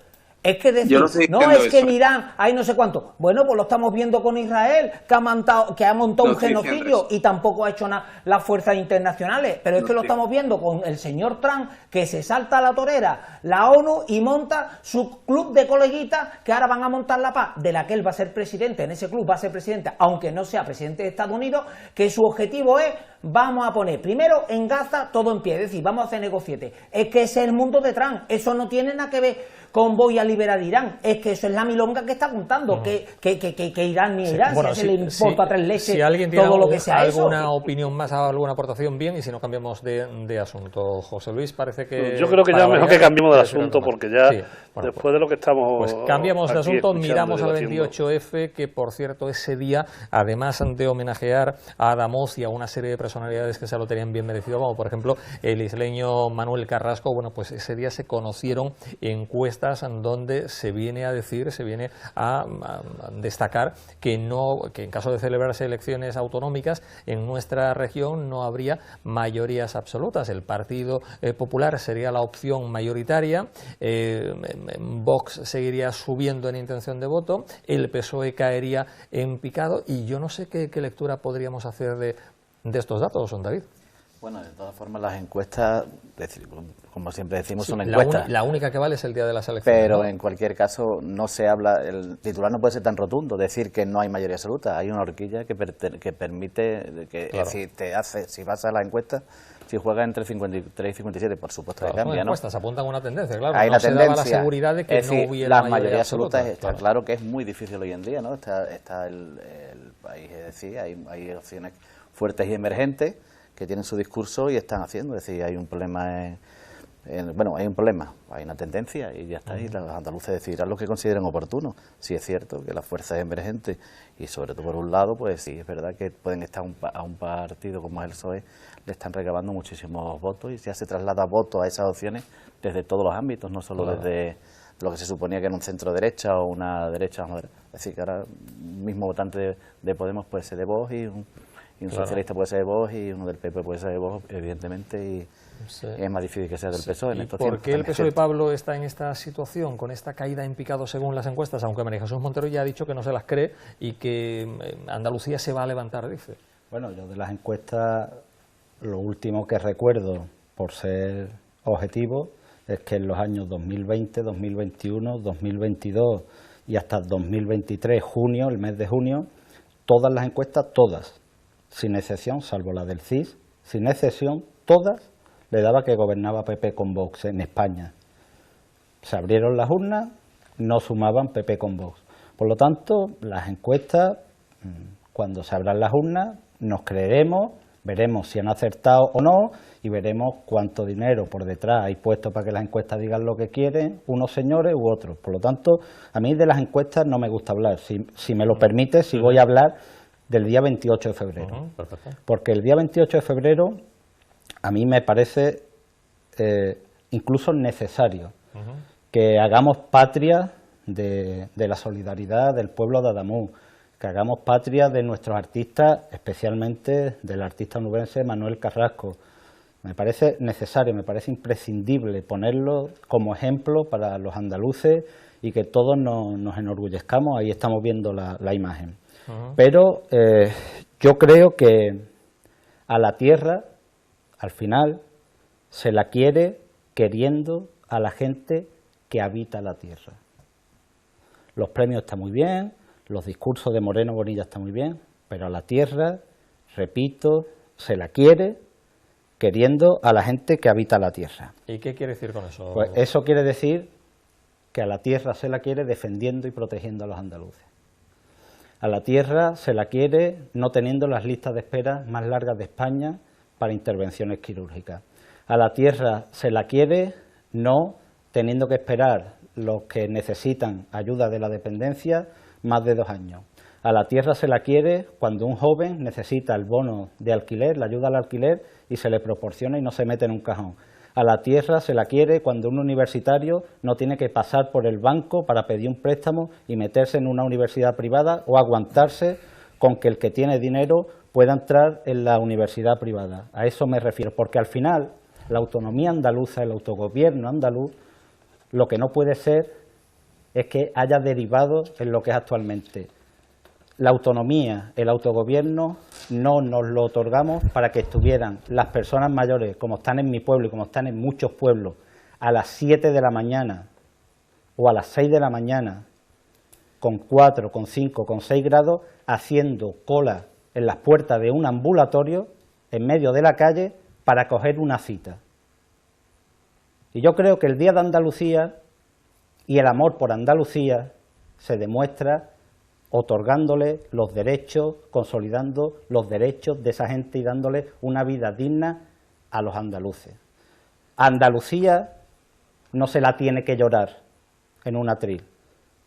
Es que decir, no es que en Irán hay no sé cuánto. Bueno, pues lo estamos viendo con Israel, que ha montado un genocidio y tampoco ha hecho nada las fuerzas internacionales. Pero es que lo estamos viendo con el señor Trump, que se salta a la torera la ONU y monta su club de coleguitas que ahora van a montar la paz, de la que él va a ser presidente. En ese club va a ser presidente, aunque no sea presidente de Estados Unidos, que su objetivo es: vamos a poner primero en Gaza todo en pie, es decir, vamos a hacer negociete. Es que ese es el mundo de Trump, eso no tiene nada que ver con voy a liberar Irán, es que eso es la milonga que está contando, que Irán ni Irán, bueno, si le importa tres leches si alguien tiene todo lo que sea alguna opinión más, alguna aportación, bien, y si no cambiamos de asunto. José Luis, parece que... Yo creo que ya mejor que cambiemos de asunto, porque ya después de lo que estamos... Pues cambiamos de asunto, miramos al 28F, que por cierto ese día, además de homenajear a Adamuz y a una serie de personalidades que se lo tenían bien merecido, como por ejemplo el isleño Manuel Carrasco, bueno, pues ese día se conocieron encuestas en donde se viene a decir, se viene a destacar que en caso de celebrarse elecciones autonómicas en nuestra región no habría mayorías absolutas. El Partido Popular sería la opción mayoritaria, Vox seguiría subiendo en intención de voto, el PSOE caería en picado, y yo no sé qué lectura podríamos hacer de estos datos, don David. Bueno, de todas formas las encuestas, como siempre decimos, son encuestas. La única que vale es el día de las elecciones. Pero ¿no? En cualquier caso no se habla, el titular no puede ser tan rotundo, decir que no hay mayoría absoluta. Hay una horquilla que permite, claro. si vas a la encuesta, si juega entre 53 y 57, por supuesto que cambia, ¿no? Encuestas apuntan una tendencia, claro. Hay no una se tendencia, daba la seguridad de que es decir, no hubiera las mayorías absolutas. Está claro que es muy difícil hoy en día, ¿no? Está el país, es decir, hay opciones fuertes y emergentes que tienen su discurso y están haciendo, es decir, hay un problema hay un problema, hay una tendencia y ya está, y los andaluces decidirán lo que consideren oportuno. Si es cierto que las fuerzas emergentes, y sobre todo por un lado, pues sí, es verdad que pueden estar a un partido como el PSOE, le están recabando muchísimos votos y ya se traslada votos a esas opciones desde todos los ámbitos, no solo desde lo que se suponía que era un centro derecha o una derecha moderada. Es decir, que ahora un mismo votante de Podemos puede ser de Vox y un socialista puede ser de Vox y uno del PP puede ser de Vox, evidentemente, y es más difícil que sea del PSOE. ¿Y por qué el PSOE, Pablo, está en esta situación, con esta caída en picado según las encuestas, aunque María Jesús Montero ya ha dicho que no se las cree y que Andalucía se va a levantar, dice? Bueno, yo de las encuestas, lo último que recuerdo, por ser objetivo, es que en los años 2020, 2021, 2022 y hasta 2023, junio, el mes de junio, todas las encuestas, todas, sin excepción, salvo la del CIS, sin excepción, todas le daba que gobernaba PP con Vox en España. Se abrieron las urnas, no sumaban PP con Vox. Por lo tanto, las encuestas, cuando se abran las urnas, nos creeremos, veremos si han acertado o no y veremos cuánto dinero por detrás hay puesto para que las encuestas digan lo que quieren, unos señores u otros. Por lo tanto, a mí de las encuestas no me gusta hablar. Si me lo permite, si voy a hablar del día 28 de febrero. Porque el día 28 de febrero a mí me parece incluso necesario que hagamos patria de la solidaridad del pueblo de Adamuz, que hagamos patria de nuestros artistas, especialmente del artista onubense Manuel Carrasco. Me parece necesario, me parece imprescindible ponerlo como ejemplo para los andaluces y que todos nos enorgullezcamos. Ahí estamos viendo la imagen. Pero yo creo que a la tierra, al final, se la quiere queriendo a la gente que habita la tierra. Los premios están muy bien, los discursos de Moreno Bonilla están muy bien, pero a la tierra, repito, se la quiere queriendo a la gente que habita la tierra. ¿Y qué quiere decir con eso? Pues eso quiere decir que a la tierra se la quiere defendiendo y protegiendo a los andaluces. A la tierra se la quiere no teniendo las listas de espera más largas de España para intervenciones quirúrgicas. A la tierra se la quiere no teniendo que esperar los que necesitan ayuda de la dependencia más de 2 años. A la tierra se la quiere cuando un joven necesita el bono de alquiler, la ayuda al alquiler, y se le proporciona y no se mete en un cajón. A la tierra se la quiere cuando un universitario no tiene que pasar por el banco para pedir un préstamo y meterse en una universidad privada o aguantarse con que el que tiene dinero pueda entrar en la universidad privada. A eso me refiero, porque al final la autonomía andaluza, el autogobierno andaluz, lo que no puede ser es que haya derivado en lo que es actualmente. La autonomía, el autogobierno, no nos lo otorgamos para que estuvieran las personas mayores, como están en mi pueblo y como están en muchos pueblos, a las 7 de la mañana o a las 6 de la mañana, con 4, con 5, con 6 grados, haciendo cola en las puertas de un ambulatorio, en medio de la calle, para coger una cita. Y yo creo que el Día de Andalucía y el amor por Andalucía se demuestra otorgándole los derechos, consolidando los derechos de esa gente y dándole una vida digna a los andaluces. Andalucía no se la tiene que llorar en un atril.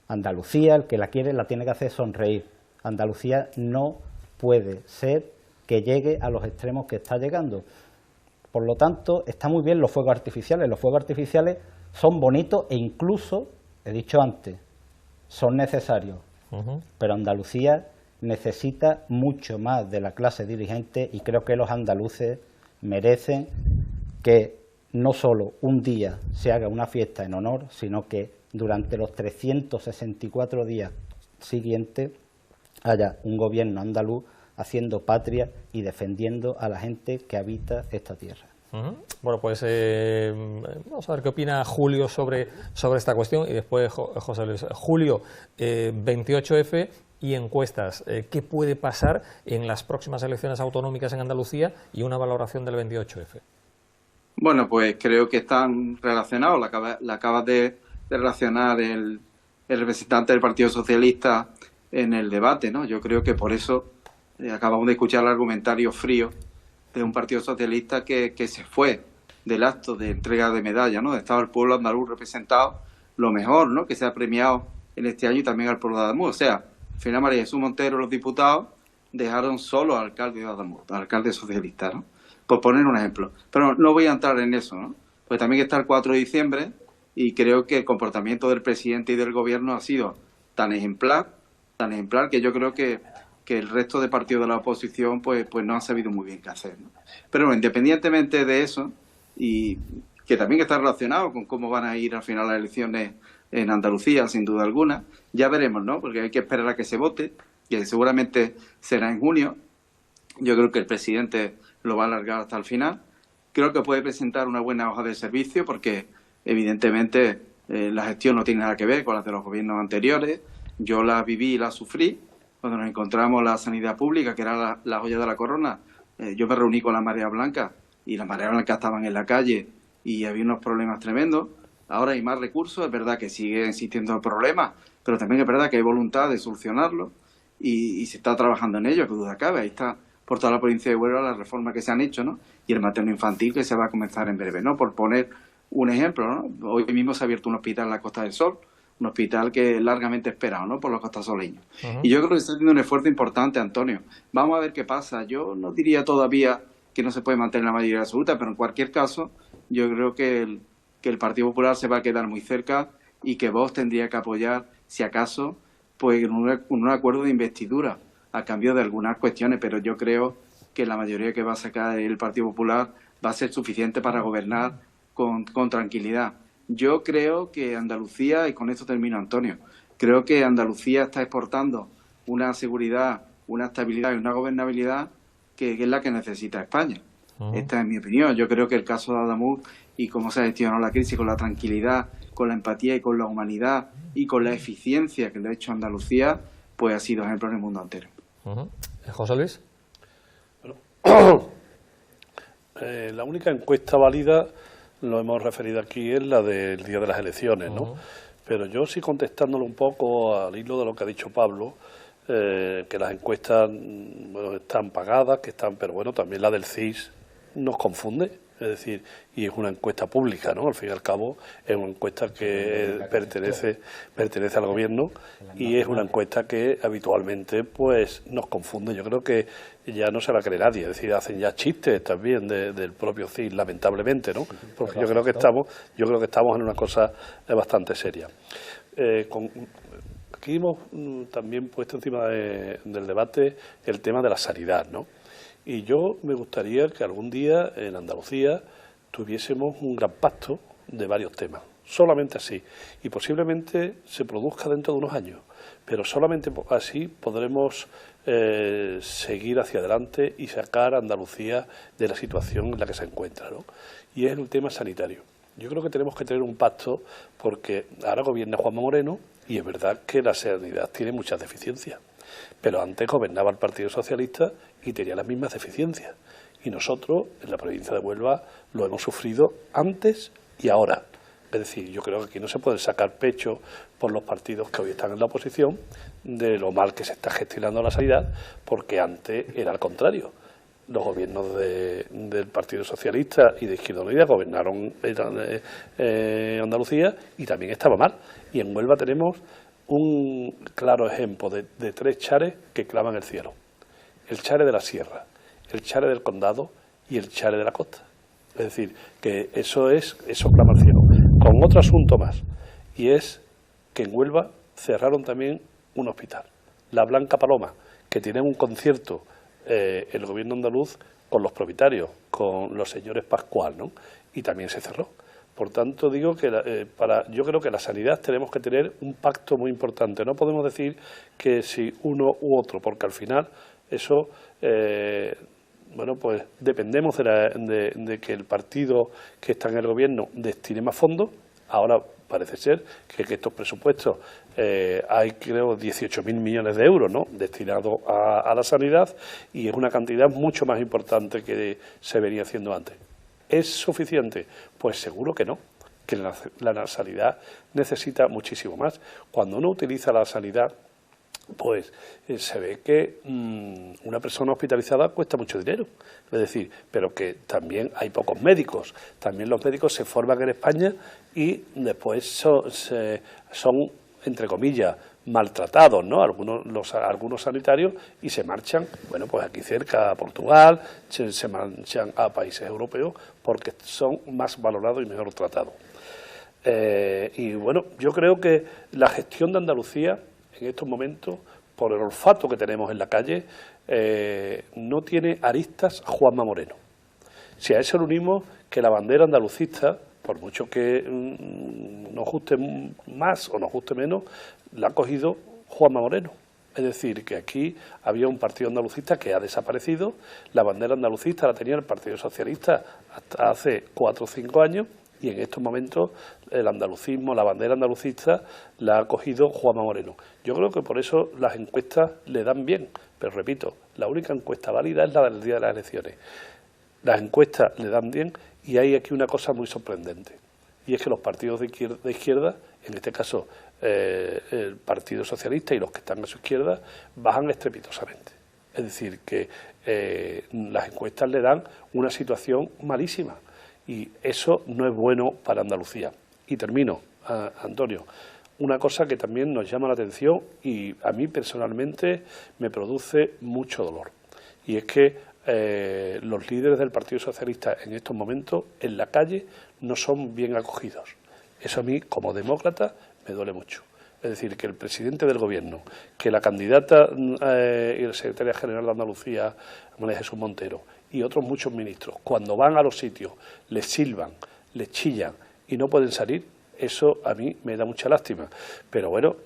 Andalucía, el que la quiere, la tiene que hacer sonreír. Andalucía no puede ser que llegue a los extremos que está llegando. Por lo tanto, está muy bien los fuegos artificiales. Los fuegos artificiales son bonitos e incluso, he dicho antes, son necesarios. Pero Andalucía necesita mucho más de la clase dirigente y creo que los andaluces merecen que no solo un día se haga una fiesta en honor, sino que durante los 364 días siguientes haya un gobierno andaluz haciendo patria y defendiendo a la gente que habita esta tierra. Bueno, pues vamos a ver qué opina Julio sobre esta cuestión y después José Luis. Julio, 28F y encuestas. ¿Qué puede pasar en las próximas elecciones autonómicas en Andalucía y una valoración del 28F? Bueno, pues creo que están relacionados. La acaba de relacionar el representante del Partido Socialista en el debate, ¿no? Yo creo que por eso acabamos de escuchar el argumentario frío de un Partido Socialista que se fue del acto de entrega de medalla, ¿no? Estaba el pueblo andaluz representado, lo mejor, ¿no? Que se ha premiado en este año y también al pueblo de Ademuz. O sea, al final María Jesús Montero, los diputados, dejaron solo al alcalde de Ademuz, al alcalde socialista, ¿no? Por poner un ejemplo. Pero no voy a entrar en eso, ¿no? Pues también está el 4 de diciembre y creo que el comportamiento del presidente y del gobierno ha sido tan ejemplar que yo creo que el resto de partidos de la oposición pues no han sabido muy bien qué hacer, ¿no? Pero bueno, independientemente de eso, y que también está relacionado con cómo van a ir al final las elecciones en Andalucía, sin duda alguna, ya veremos, ¿no? Porque hay que esperar a que se vote, que seguramente será en junio. Yo creo que el presidente lo va a alargar hasta el final. Creo que puede presentar una buena hoja de servicio porque evidentemente la gestión no tiene nada que ver con la de los gobiernos anteriores. Yo la viví y la sufrí. Cuando nos encontramos la sanidad pública, que era la joya de la corona, yo me reuní con la Marea Blanca y las Mareas Blancas estaban en la calle y había unos problemas tremendos. Ahora hay más recursos, es verdad que sigue existiendo el problema, pero también es verdad que hay voluntad de solucionarlo y se está trabajando en ello, que duda cabe. Ahí está por toda la provincia de Huelva las reformas que se han hecho, ¿no? Y el materno infantil que se va a comenzar en breve, ¿no? Por poner un ejemplo, ¿no? Hoy mismo se ha abierto un hospital en la Costa del Sol, un hospital que es largamente esperado, ¿no? Por los costasoleños. Y yo creo que está haciendo un esfuerzo importante, Antonio. Vamos a ver qué pasa. Yo no diría todavía que no se puede mantener la mayoría absoluta, pero en cualquier caso, yo creo que el Partido Popular se va a quedar muy cerca y que Vox tendría que apoyar, si acaso, pues un acuerdo de investidura a cambio de algunas cuestiones, pero yo creo que la mayoría que va a sacar el Partido Popular va a ser suficiente para gobernar con tranquilidad. Yo creo que Andalucía, y con esto termino, Antonio, creo que Andalucía está exportando una seguridad, una estabilidad y una gobernabilidad que es la que necesita España. Esta es mi opinión. Yo creo que el caso de Ademuz y cómo se ha gestionado la crisis con la tranquilidad, con la empatía y con la humanidad y con la eficiencia que le ha hecho Andalucía, pues ha sido ejemplo en el mundo entero. José Luis. Bueno, la única encuesta válida, lo hemos referido aquí, es la del día de las elecciones, ¿no? Pero yo sí contestándole un poco al hilo de lo que ha dicho Pablo, que las encuestas bueno, están pagadas, pero bueno, también la del CIS nos confunde. Es decir, y es una encuesta pública, ¿no? Al fin y al cabo es una encuesta que pertenece al gobierno y es una encuesta que habitualmente pues nos confunde. Yo creo que ya no se la cree nadie, es decir, hacen ya chistes también del propio CIS, lamentablemente, ¿no? Porque yo creo que estamos en una cosa bastante seria. Aquí hemos también puesto encima del debate el tema de la sanidad, ¿no? Y yo me gustaría que algún día en Andalucía tuviésemos un gran pacto de varios temas, solamente así, y posiblemente se produzca dentro de unos años, pero solamente así podremos seguir hacia adelante y sacar a Andalucía de la situación en la que se encuentra, ¿no? Y es el tema sanitario. Yo creo que tenemos que tener un pacto porque ahora gobierna Juanma Moreno y es verdad que la sanidad tiene muchas deficiencias. Pero antes gobernaba el Partido Socialista y tenía las mismas deficiencias. Y nosotros, en la provincia de Huelva, lo hemos sufrido antes y ahora. Es decir, yo creo que aquí no se puede sacar pecho por los partidos que hoy están en la oposición de lo mal que se está gestionando la sanidad, porque antes era al contrario. Los gobiernos del Partido Socialista y de Izquierda Unida gobernaron Andalucía y también estaba mal. Y en Huelva tenemos un claro ejemplo de tres chares que claman el cielo. El chare de la sierra, el chare del condado y el chare de la costa. Es decir, que eso clama al cielo. Con otro asunto más, y es que en Huelva cerraron también un hospital, la Blanca Paloma, que tiene un concierto el gobierno andaluz con los propietarios, con los señores Pascual, ¿no? Y también se cerró. Por tanto, digo que yo creo que la sanidad tenemos que tener un pacto muy importante. No podemos decir que si uno u otro, porque al final eso, bueno, pues dependemos de que el partido que está en el gobierno destine más fondos. Ahora parece ser que estos presupuestos hay, creo, 18.000 millones de euros, ¿no?, destinados a la sanidad, y es una cantidad mucho más importante que se venía haciendo antes. ¿Es suficiente? Pues seguro que no, que la sanidad necesita muchísimo más. Cuando uno utiliza la sanidad, pues se ve que una persona hospitalizada cuesta mucho dinero, es decir, pero que también hay pocos médicos. También los médicos se forman en España y después son entre comillas, maltratados, ¿no? Algunos sanitarios, y se marchan, bueno, pues aquí cerca a Portugal, se marchan a países europeos porque son más valorados y mejor tratados. Y bueno, yo creo que la gestión de Andalucía en estos momentos, por el olfato que tenemos en la calle, no tiene aristas a Juanma Moreno. Si a eso le unimos que la bandera andalucista, por mucho que nos guste más o nos guste menos, la ha cogido Juanma Moreno. Es decir, que aquí había un partido andalucista que ha desaparecido, la bandera andalucista la tenía el Partido Socialista hasta hace 4 o 5 años, y en estos momentos el andalucismo, la bandera andalucista, la ha cogido Juanma Moreno. Yo creo que por eso las encuestas le dan bien, pero repito, la única encuesta válida es la del día de las elecciones. Las encuestas le dan bien, y hay aquí una cosa muy sorprendente, y es que los partidos de izquierda, en este caso el Partido Socialista y los que están a su izquierda, bajan estrepitosamente. Es decir, que las encuestas le dan una situación malísima, y eso no es bueno para Andalucía. Y termino, Antonio, una cosa que también nos llama la atención y a mí personalmente me produce mucho dolor, y es que los líderes del Partido Socialista en estos momentos en la calle no son bien acogidos. Eso a mí, como demócrata, me duele mucho. Es decir, que el presidente del gobierno, que la candidata y la secretaria general de Andalucía, María Jesús Montero, y otros muchos ministros, cuando van a los sitios, les silban, les chillan y no pueden salir, eso a mí me da mucha lástima. Pero bueno,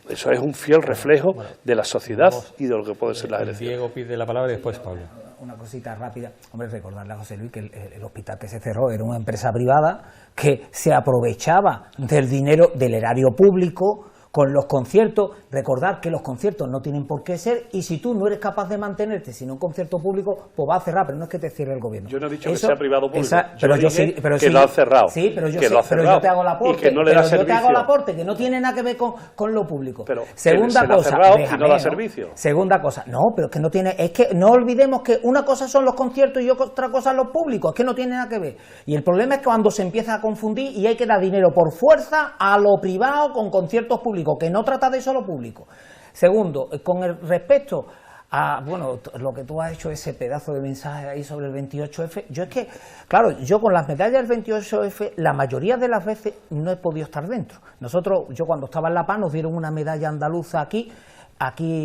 eso es un fiel reflejo de la sociedad y de lo que puede ser las elecciones. Diego pide la palabra y después Pablo. Una cosita rápida. Hombre, recordarle a José Luis que el hospital que se cerró era una empresa privada que se aprovechaba del dinero del erario público con los conciertos, recordar que los conciertos no tienen por qué ser, y si tú no eres capaz de mantenerte sin un concierto público, pues va a cerrar, pero no es que te cierre el gobierno. Yo no he dicho que sea privado o público, pero yo dije pero que lo han cerrado. Sí, pero yo, pero yo te hago el aporte, y que no le da yo servicio. te hago el aporte, que no tiene nada que ver con lo público. Pero segunda se cosa, cerrado déjame, y no da ¿no? servicio. Segunda cosa, no, pero es que no tiene, es que no olvidemos que una cosa son los conciertos y otra cosa son los públicos, es que no tiene nada que ver. Y el problema es que cuando se empieza a confundir y hay que dar dinero por fuerza a lo privado con conciertos públicos, que no trata de eso lo público. Segundo, con el respecto a, bueno, lo que tú has hecho, ese pedazo de mensaje ahí sobre el 28F, yo es que, claro, yo con las medallas del 28F, la mayoría de las veces no he podido estar dentro. Nosotros, yo cuando estaba en La Paz, nos dieron una medalla andaluza aquí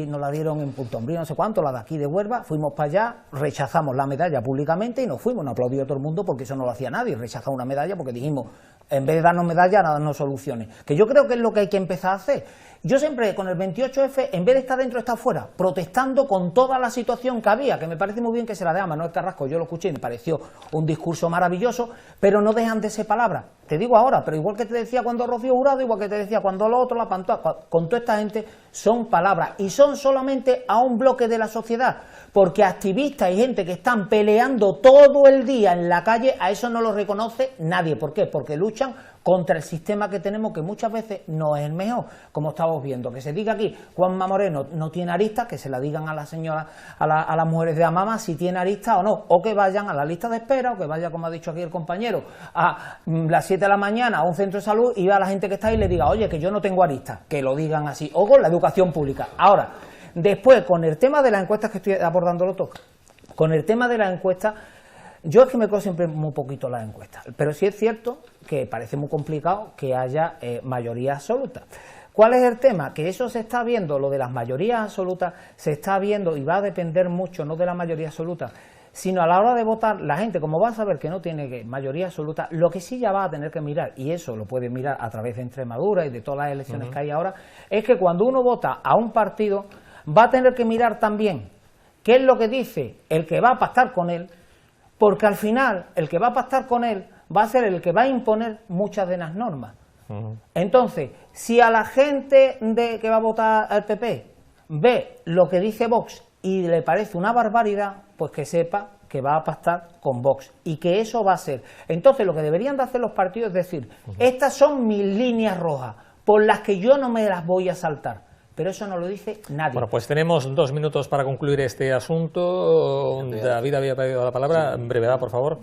nos la dieron en Punta Umbría, no sé cuánto, la de aquí de Huelva, fuimos para allá, rechazamos la medalla públicamente y nos fuimos, no aplaudió todo el mundo porque eso no lo hacía nadie, rechazamos una medalla porque dijimos, en vez de darnos medallas, darnos soluciones, que yo creo que es lo que hay que empezar a hacer. Yo siempre con el 28F, en vez de estar dentro, estar fuera, protestando con toda la situación que había, que me parece muy bien que se la dé a Manuel Carrasco, yo lo escuché y me pareció un discurso maravilloso, pero no dejan de ser palabras. Te digo ahora, pero igual que te decía cuando Rocío Jurado, igual que te decía cuando lo otro, la Pantoja, con toda esta gente, son palabras, y son solamente a un bloque de la sociedad, porque activistas y gente que están peleando todo el día en la calle, a eso no lo reconoce nadie. ¿Por qué? Porque luchan contra el sistema que tenemos, que muchas veces no es el mejor, como estamos viendo. Que se diga aquí, Juanma Moreno no tiene aristas, que se la digan a las señoras, a las mujeres de Amama si tiene aristas o no, o que vayan a la lista de espera, o que vaya, como ha dicho aquí el compañero, a las 7 de la mañana a un centro de salud y vea a la gente que está ahí y le diga, oye, que yo no tengo aristas, que lo digan así, o con la educación pública. Ahora, después, con el tema de las encuestas, que estoy abordándolo todo, con el tema de las encuestas, yo es que me cojo siempre muy poquito las encuestas, pero sí es cierto que parece muy complicado que haya mayoría absoluta. ¿Cuál es el tema? Que eso se está viendo, lo de las mayorías absolutas, se está viendo y va a depender mucho, no de la mayoría absoluta, sino a la hora de votar, la gente, como va a saber que no tiene mayoría absoluta, lo que sí ya va a tener que mirar, y eso lo puede mirar a través de Extremadura y de todas las elecciones que hay ahora, es que cuando uno vota a un partido, va a tener que mirar también qué es lo que dice el que va a pactar con él, porque al final el que va a pactar con él va a ser el que va a imponer muchas de las normas. Entonces, si a la gente que va a votar al PP ve lo que dice Vox y le parece una barbaridad, pues que sepa que va a pactar con Vox y que eso va a ser. Entonces, lo que deberían de hacer los partidos es decir, estas son mis líneas rojas, por las que yo no me las voy a saltar. Pero eso no lo dice nadie. Bueno, pues tenemos 2 minutos para concluir este asunto. David había pedido la palabra. En brevedad, por favor.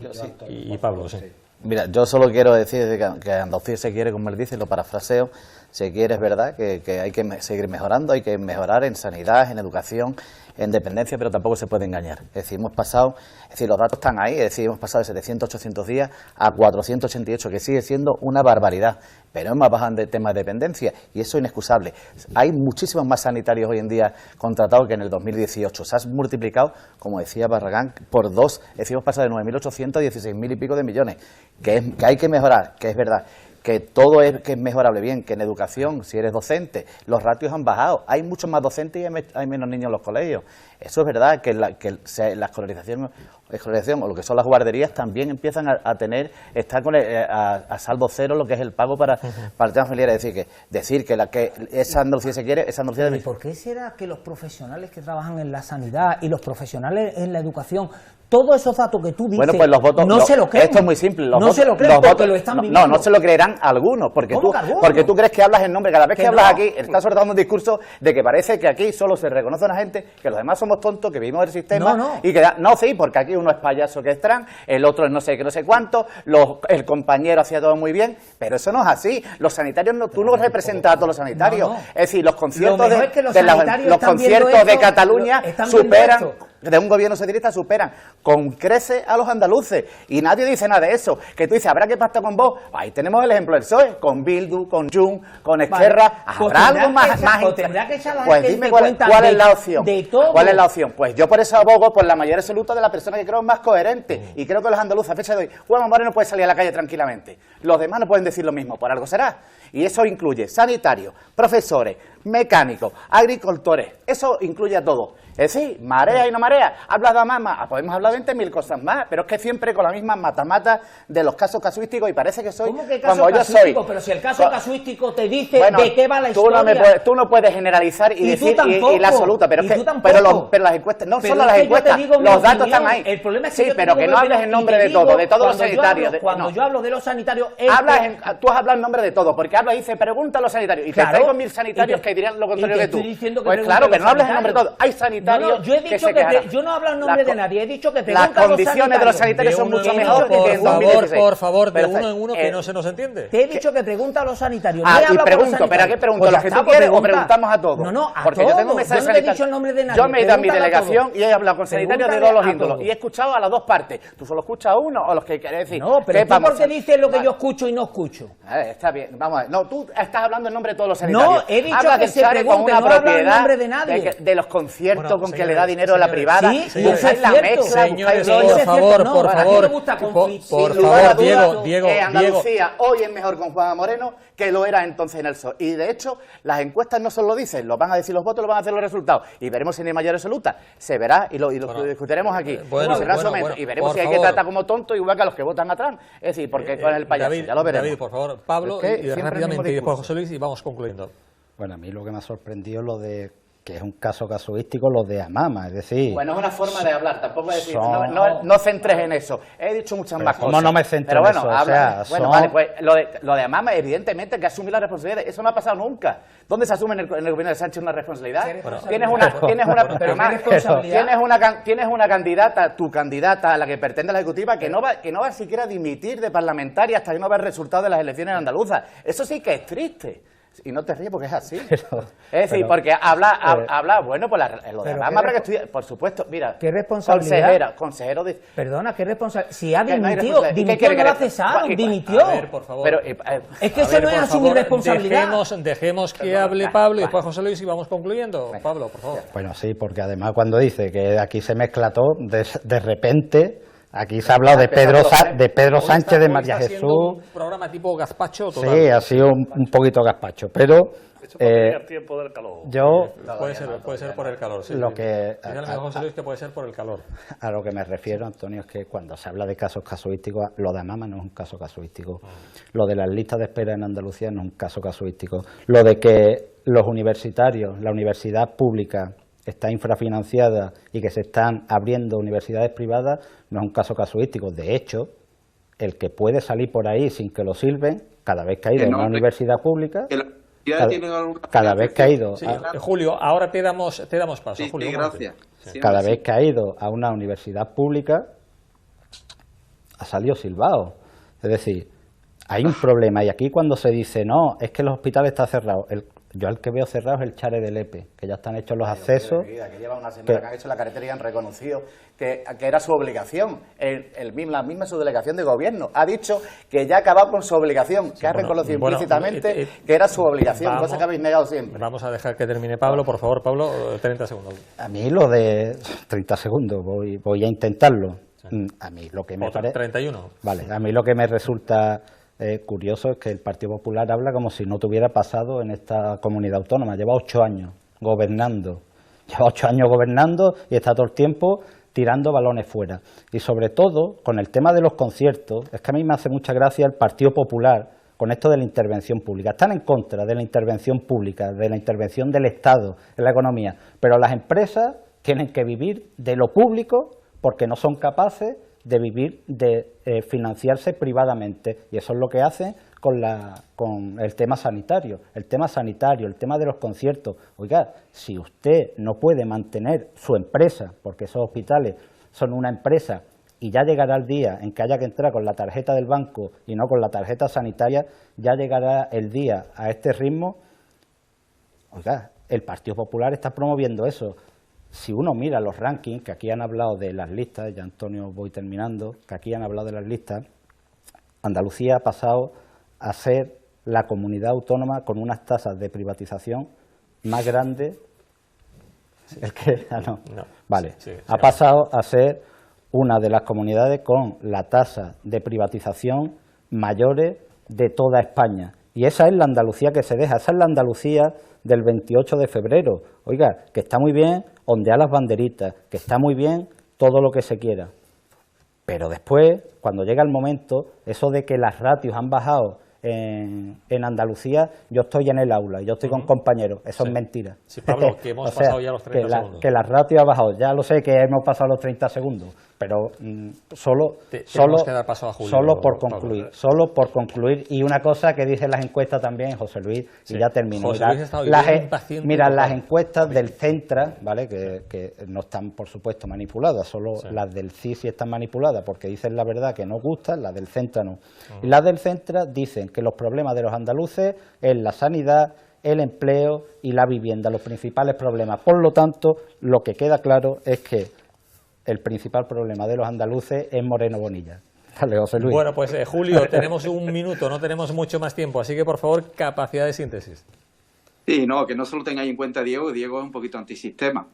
Y Pablo, sí. Mira, yo solo quiero decir que Andalucía se quiere, como él dice, lo parafraseo, se quiere, es verdad, que hay que seguir mejorando, hay que mejorar en sanidad, en educación, en dependencia, pero tampoco se puede engañar. Es decir, hemos pasado, los datos están ahí, es decir, hemos pasado de 700, 800 días a 488, que sigue siendo una barbaridad, pero hemos bajado en temas de dependencia y eso es inexcusable. Hay muchísimos más sanitarios hoy en día contratados que en el 2018. Se ha multiplicado, como decía Barragán, por 2, es decir, hemos pasado de 9.800 a 16.000 y pico de millones, que hay que mejorar, que es verdad. Que todo es mejorable, bien, que en educación, si eres docente, los ratios han bajado, hay muchos más docentes y hay menos niños en los colegios. Eso es verdad, que la escolarización o lo que son las guarderías también empiezan estar a saldo cero lo que es el pago para el tema familiar. Es decir, que esa Andalucía se quiere, esa Andalucía... ¿Y por qué será que los profesionales que trabajan en la sanidad y los profesionales en la educación, todos esos datos que tú dices, bueno, pues los votos, no se lo creen? Esto es muy simple. No se lo creen porque lo están viviendo. No se lo creerán algunos, porque tú crees que hablas en nombre, cada vez que hablas aquí, estás soltando un discurso de que parece que aquí solo se reconoce a la gente, que los demás somos tontos, que vivimos del sistema, y que sí, porque aquí uno es payaso que es trans, el otro es no sé qué, no sé cuánto, el compañero hacía todo muy bien, pero eso no es así. Los sanitarios, tú no representas a todos los sanitarios. Es decir, los conciertos de Cataluña superan, de un gobierno socialista, superan con creces a los andaluces, y nadie dice nada de eso. Que tú dices, ¿habrá que pactar con vos? Ahí tenemos el ejemplo del PSOE, con Bildu, con Jun, con Esquerra. ¿Habrá algo más? Pues dime cuál es la opción. ¿Cuál es la opción? Pues yo por eso abogo por la mayoría absoluta de las personas que creo más coherentes, y creo que los andaluces a fecha de hoy, Juan Moreno puede salir a la calle tranquilamente, los demás no pueden decir lo mismo, por algo será, y eso incluye sanitarios, profesores, mecánicos, agricultores, eso incluye a todos. Es decir, marea y no marea. Hablas de AMAMA, podemos hablar de 20.000 cosas más, pero es que siempre con la misma matamata de los casos casuísticos y parece que soy ¿Cómo que caso como yo soy. casuístico? Pero si el caso casuístico te dice de qué va la historia. Tú no puedes generalizar y decir y la absoluta, pero es que pero las encuestas, no solo las encuestas, los datos están ahí. El problema es que sí, pero que no hables en nombre de todo, de todos los sanitarios. Cuando yo hablo de los sanitarios, tú has hablado en nombre de todo, porque hablas y dices, pregunta a los sanitarios, y te traigo 1.000 sanitarios que dirían lo contrario que tú. Pues claro, que no hables en nombre de todo. Hay sanitarios que se quejarán. Yo no hablo en nombre de nadie, he dicho que pregunta a los sanitarios. Las condiciones de los sanitarios son mucho mejor que en 2016. Por favor, de uno en uno que no se nos entiende. Te he dicho que pregunta a los sanitarios. Y pregunto, ¿pero a qué pregunto? ¿Los que tú quieres o preguntamos a todos? No, a porque todos. Yo tengo un mensaje sanitario. Yo no te he dicho el nombre de nadie. Yo me he ido a mi delegación y he hablado con sanitarios de todos los índolos y he escuchado a las dos partes. ¿Tú solo escuchas a uno o los que quieres decir? No, pero tú por qué dices lo que yo escucho y no escucho. Está bien, vamos a ver. No, tú estás hablando en nombre de todos los sanitarios. No, he dicho que se pregunte, no hablo en nombre de nadie. De los conciertos con que le da dinero a la privada. Sí, buscáis la mezcla. Señores, por favor, Diego. Andalucía hoy es mejor con Juanma Moreno que lo era entonces en el PSOE. Y de hecho, las encuestas no solo lo dicen, lo van a decir los votos, lo van a hacer los resultados. Y veremos si no hay mayoría absoluta. Se verá y lo discutiremos aquí. Y veremos si hay que tratar como tonto igual que a los que votan a Trump. Es decir, porque con el payaso, ya lo veremos. David, por favor, Pablo, y rápidamente, y después José Luis, y vamos concluyendo. Bueno, a mí lo que me ha sorprendido es lo de que es un caso casuístico, lo de AMAMA, es decir... Bueno, es una forma de hablar, tampoco es decir, no centres en eso. He dicho muchas más cosas. ¿Cómo no me centro en eso? Vale, pues lo de AMAMA, evidentemente, que asumir la responsabilidad, eso no ha pasado nunca. ¿Dónde se asume en el gobierno de Sánchez una responsabilidad? Tienes una candidata, tu candidata a la que pretende la ejecutiva, que no va siquiera a dimitir de parlamentaria hasta que no vea el resultado de las elecciones andaluzas. Eso sí que es triste. Y no te ríes porque es así. Es decir, porque habla bueno, pues lo de AMAMA para que estudie, por supuesto, mira. ¿Qué responsabilidad? Consejero de... Perdona, ¿qué responsabilidad? Si ha dimitido, dimitió, no lo ha cesado, dimitió. A ver, por favor. Pero, es que eso no es asumir responsabilidad. Dejemos que hable Pablo y después José Luis y vamos concluyendo. Pablo, por favor. Bueno, sí, porque además cuando dice que aquí se mezcla todo, de repente... Aquí se ha hablado de Pedro Sánchez, de María Jesús. Un programa tipo gazpacho total. Sí, ha sido un poquito gazpacho, pero tiempo del calor. Puede ser por el calor. Sí, lo que José Luis, que puede ser por el calor. A lo que me refiero, Antonio, es que cuando se habla de casos casuísticos, lo de AMAMA no es un caso casuístico. Lo de las listas de espera en Andalucía no es un caso casuístico. Lo de que los universitarios, la universidad pública está infrafinanciada y que se están abriendo universidades privadas, no es un caso casuístico. De hecho, el que puede salir por ahí sin que lo sirven, cada vez que ha ido a una universidad pública, cada vez que ha ido... Julio, ahora te damos paso. Sí, Julio, gracias. Cada vez que ha ido a una universidad pública, ha salido silbado. Es decir, hay un problema. Y aquí cuando se dice, no, es que los hospitales están cerrados... Yo al que veo cerrado es el Chare del EPE, que ya están hechos los accesos. Que lleva una semana que han hecho la carretera y han reconocido que era su obligación. La misma subdelegación de gobierno ha dicho que ya ha acabado con su obligación, que ha reconocido implícitamente que era su obligación, cosa que habéis negado siempre. Vamos a dejar que termine Pablo, por favor. Pablo, 30 segundos. A mí lo de 30 segundos, voy a intentarlo. Sí. A mí lo que me parece... 31. Vale, a mí lo que me resulta... curioso es que el Partido Popular habla como si no tuviera pasado en esta comunidad autónoma. Lleva 8 años gobernando. Y está todo el tiempo tirando balones fuera. Y sobre todo, con el tema de los conciertos, es que a mí me hace mucha gracia el Partido Popular con esto de la intervención pública. Están en contra de la intervención pública, de la intervención del Estado en la economía, pero las empresas tienen que vivir de lo público porque no son capaces de vivir, de financiarse privadamente, y eso es lo que hacen con el tema sanitario. El tema de los conciertos. Oiga, si usted no puede mantener su empresa, porque esos hospitales son una empresa, y ya llegará el día en que haya que entrar con la tarjeta del banco y no con la tarjeta sanitaria, ya llegará el día a este ritmo. Oiga, el Partido Popular está promoviendo eso. Si uno mira los rankings, que aquí han hablado de las listas, ya Antonio voy terminando, que aquí han hablado de las listas, Andalucía ha pasado a ser la comunidad autónoma con unas tasas de privatización más grandes. Ha pasado a ser una de las comunidades con la tasa de privatización mayores de toda España. Y esa es la Andalucía que se deja, esa es la Andalucía del 28 de febrero. Oiga, que está muy bien ondear las banderitas, que está muy bien todo lo que se quiera. Pero después, cuando llega el momento, eso de que las ratios han bajado en Andalucía, yo estoy en el aula, yo estoy con compañeros, eso es mentira. Sí, Pablo, que hemos pasado ya los 30 segundos. Que la ratio ha bajado, ya lo sé que hemos pasado los 30 segundos, pero solo por concluir, y una cosa que dicen las encuestas también, José Luis, y ya termino. Mira, las encuestas del Centra, ¿vale? Que no están, por supuesto, manipuladas, solo las del CIS sí están manipuladas, porque dicen la verdad que nos gustan, las del Centra no. Y las del Centra dicen que los problemas de los andaluces es la sanidad, el empleo y la vivienda, los principales problemas. Por lo tanto, lo que queda claro es que el principal problema de los andaluces es Moreno Bonilla. Dale, José Luis. Bueno, pues Julio, tenemos un minuto, no tenemos mucho más tiempo, así que por favor, capacidad de síntesis. Sí, no, que no solo tengáis en cuenta a Diego es un poquito antisistema.